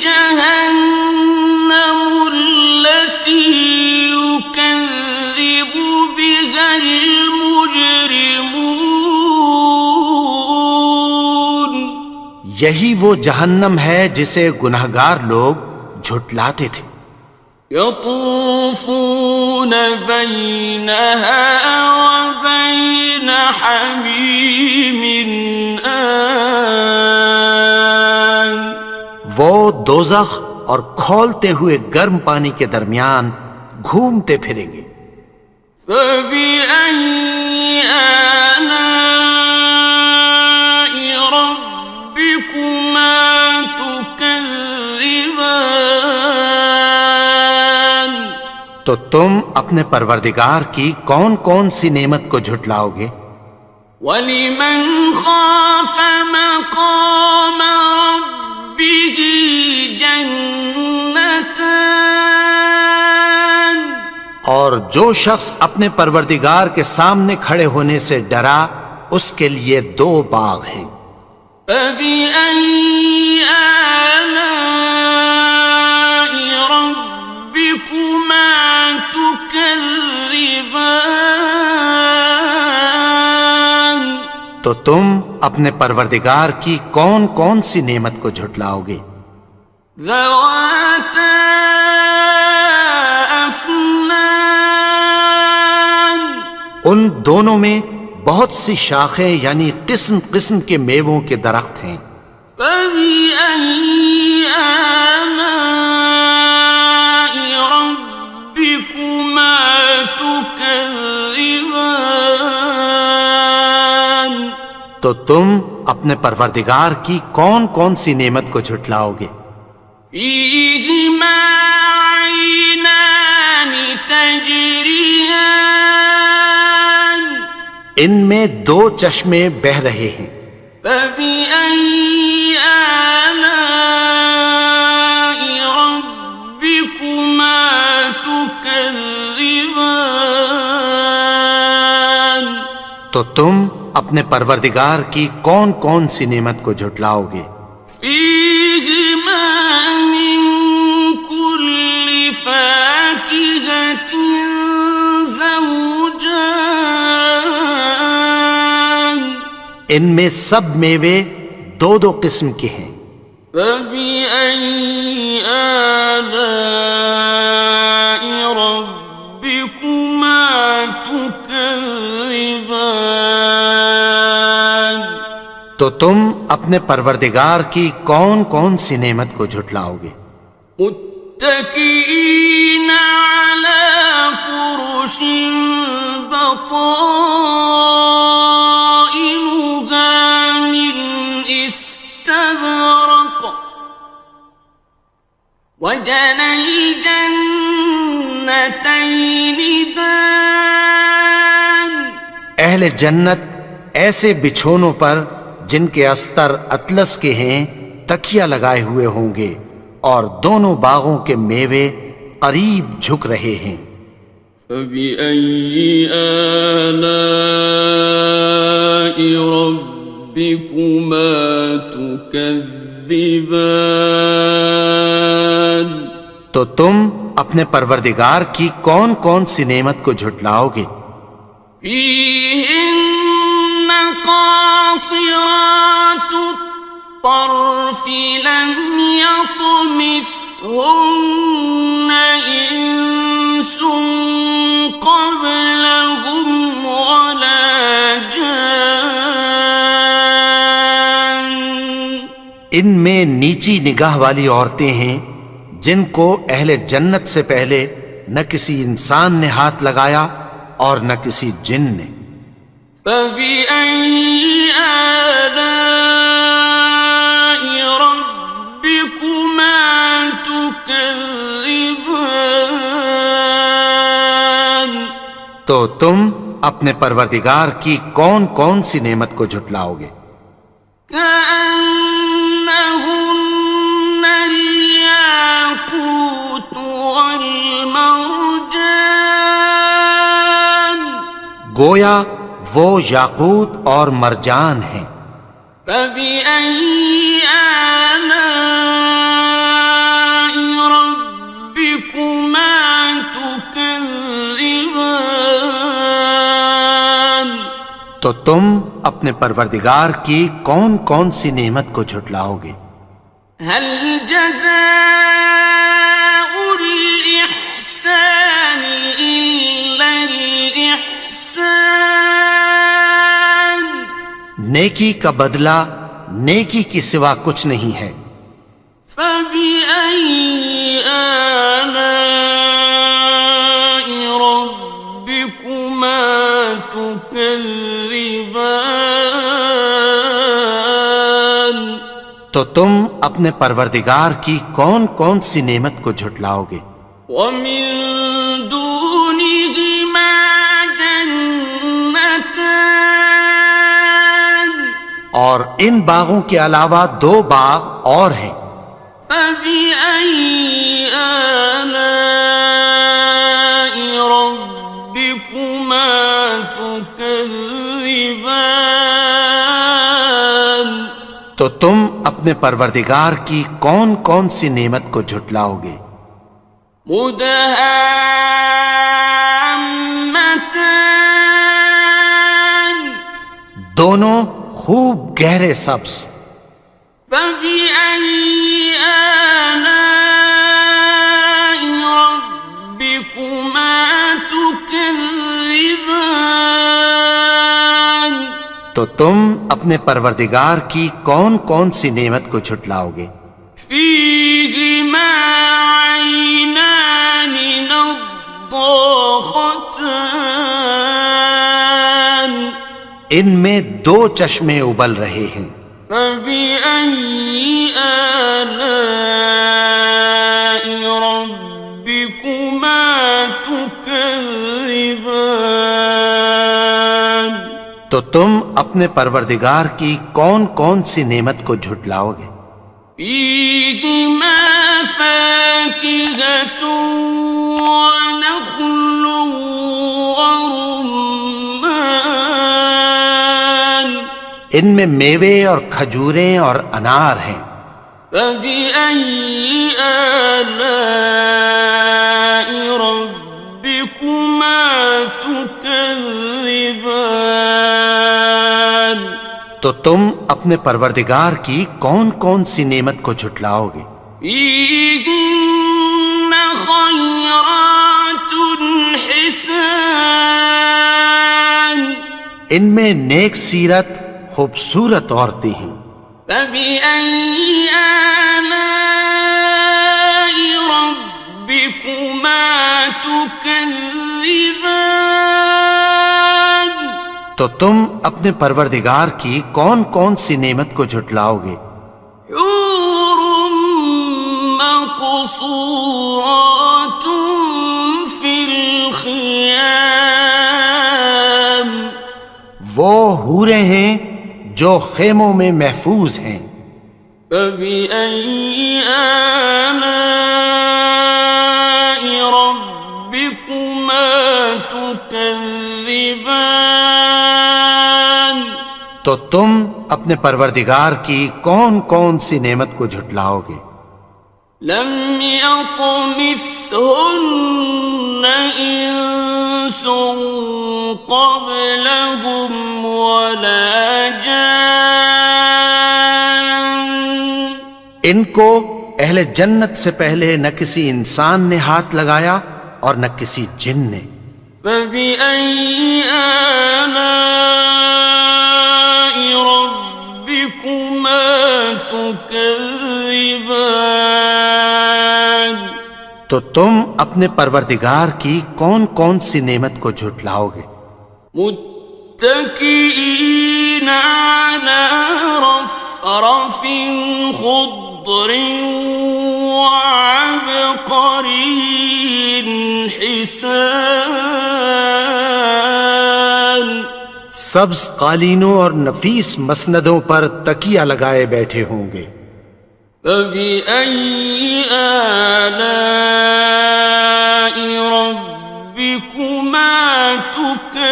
جهنم التي يكذب بها المجرمون۔ یہی وہ جہنم ہے جسے گناہگار لوگ جھٹلاتے تھے۔ يطوفون بينها وبين حميم آن۔ وہ دوزخ اور کھولتے ہوئے گرم پانی کے درمیان گھومتے پھریں گے۔ فبأي آلاء ربكما تكذبان؟ تو تم اپنے پروردگار کی کون کون سی نعمت کو جھٹلاؤ گے؟ وَلِمَنْ خَافَ مَقَامَ رَبِّهِ جَنَّتَانِ؟ اور جو شخص اپنے پروردگار کے سامنے کھڑے ہونے سے ڈرا اس کے لیے دو باغ ہیں۔ فَبِأَيِّ آلَاءِ رَبِّكُمَا تُكَذِّبَانِ؟ تو تم اپنے پروردگار کی کون کون سی نعمت کو جھٹلاؤ گے؟ ذَوَاتَا أَفْنَانٍ؟ ان دونوں میں بہت سی شاخیں یعنی قسم قسم کے میووں کے درخت ہیں۔ فَبِأَيِّ آلَاءِ رَبِّكُمَا تُكَذِّبَانِ؟ تو تم اپنے پروردگار کی کون کون سی نعمت کو جھٹلاؤ گے؟ فِيهِمَا عَيْنَانِ تَجْرِيَانِ؟ ان میں دو چشمے بہہ رہے ہیں۔ فَبِأَيِّ آلَاءِ رَبِّكُمَا تُكَذِّبَانِ؟ تو تم اپنے پروردگار کی کون کون سی نعمت کو جھٹلاؤ گے؟ فِيهِمَا مِن كُلِّ فَاكِهَةٍ زَوْجَانِ؟ ان میں سب میوے دو دو قسم کے ہیں۔ فَبِأَيِّ آلَاءِ رَبِّكُمَا تُكَذِّبَانِ؟ تو تم اپنے پروردگار کی کون کون سی نعمت کو جھٹلاؤ گے؟ متكئين على فرش وجنى الجنتين دان اہل جنت ایسے بچھونوں پر جن کے استر اطلس کے ہیں تکیہ لگائے ہوئے ہوں گے، اور دونوں باغوں کے میوے قریب جھک رہے ہیں۔ فبأي آلاء ربكما تكذبان تو تم اپنے پروردگار کی کون کون سی نعمت کو جھٹلاؤ گے؟ فيهن قاصرات الطرف لم يطمثهن إنس قبلهم ولا جان ان میں نیچی نگاہ والی عورتیں ہیں جن کو اہل جنت سے پہلے نہ کسی انسان نے ہاتھ لگایا اور نہ کسی جن نے۔ فبأي آلاء ربكما تكذبان تو تم اپنے پروردگار کی کون کون سی نعمت کو جھٹلاؤ گے؟ كأنهن الياقوت والمرجان گویا وہ یاقوت اور مرجان ہیں۔ فبأي آلاء ربكما تكذبان تو تم اپنے پروردگار کی کون کون سی نعمت کو جھٹلاؤ گے؟ هل جزاء الإحسان إلا الإحسان نیکی کا بدلہ نیکی کی سوا کچھ نہیں ہے۔ فبأي آلاء ربكما تكذبان تو تم اپنے پروردگار کی کون کون سی نعمت کو جھٹلاؤ گے؟ ومن دونهما جنتان اور ان باغوں کے علاوہ دو باغ اور ہیں۔ فبأي آلاء ربكما تكذبان تو تم اپنے پروردگار کی کون کون سی نعمت کو جھٹلاؤ گے؟ مدهامتان دونوں خوب گہرے سبز۔ فبأي آلاء ربكما تكذبان تو تم اپنے پروردگار کی کون کون سی نعمت کو جھٹلاؤ گے؟ فيهما عينان نضاختان ان میں دو چشمے ابل رہے ہیں۔ فبأي آلاء ربكما تكذبان تو تم اپنے پروردگار کی کون کون سی نعمت کو جھٹلاؤ گے؟ فيهما فاكهة ونخل ورمان ان میں میوے اور کھجوریں اور انار ہیں۔ فبأي آلاء ربكما تكذبان تو تم اپنے پروردگار کی کون کون سی نعمت کو جھٹلاؤ گے؟ فيهن خيرات حسان ان میں نیک سیرت خوبصورت عورتیں ہیں۔ فبأي آلاء ربكما تكذبان تو تم اپنے پروردگار کی کون کون سی نعمت کو جھٹلاؤ گے؟ حور مقصورات مقصورات في الخيام وہ حوریں ہیں جو خیموں میں محفوظ ہیں. فبأي آلاء ربكما تكذبان تو تم اپنے پروردگار کی کون کون سی نعمت کو جھٹلاؤ گے؟ لم يطمثهن إنس قبلهم ولا جان ان کو اہل جنت سے پہلے نہ کسی انسان نے ہاتھ لگایا اور نہ کسی جن نے. فبأي آلاء ربكما تكذبان تو تم اپنے پروردگار کی کون کون سی نعمت کو جھٹلاؤ گے؟ متكئين على رفرف خضر وعبقري حسان سبز قالینوں اور نفیس مسندوں پر تکیہ لگائے بیٹھے ہوں گے. فبأي آلاء ربكما تكذبان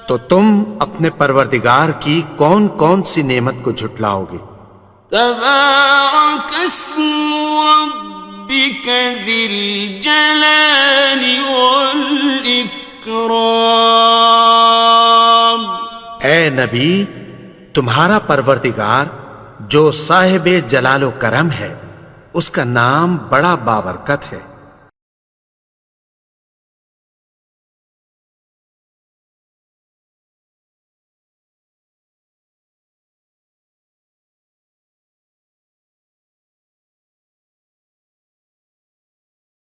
تو تم اپنے پروردگار کی کون کون سی نعمت کو جھٹلاؤ گے؟ تبارك اسم ربك ذي الجلال والإكرام اے نبی، تمہارا پروردگار جو صاحب جلال و کرم ہے، اس کا نام بڑا بابرکت ہے.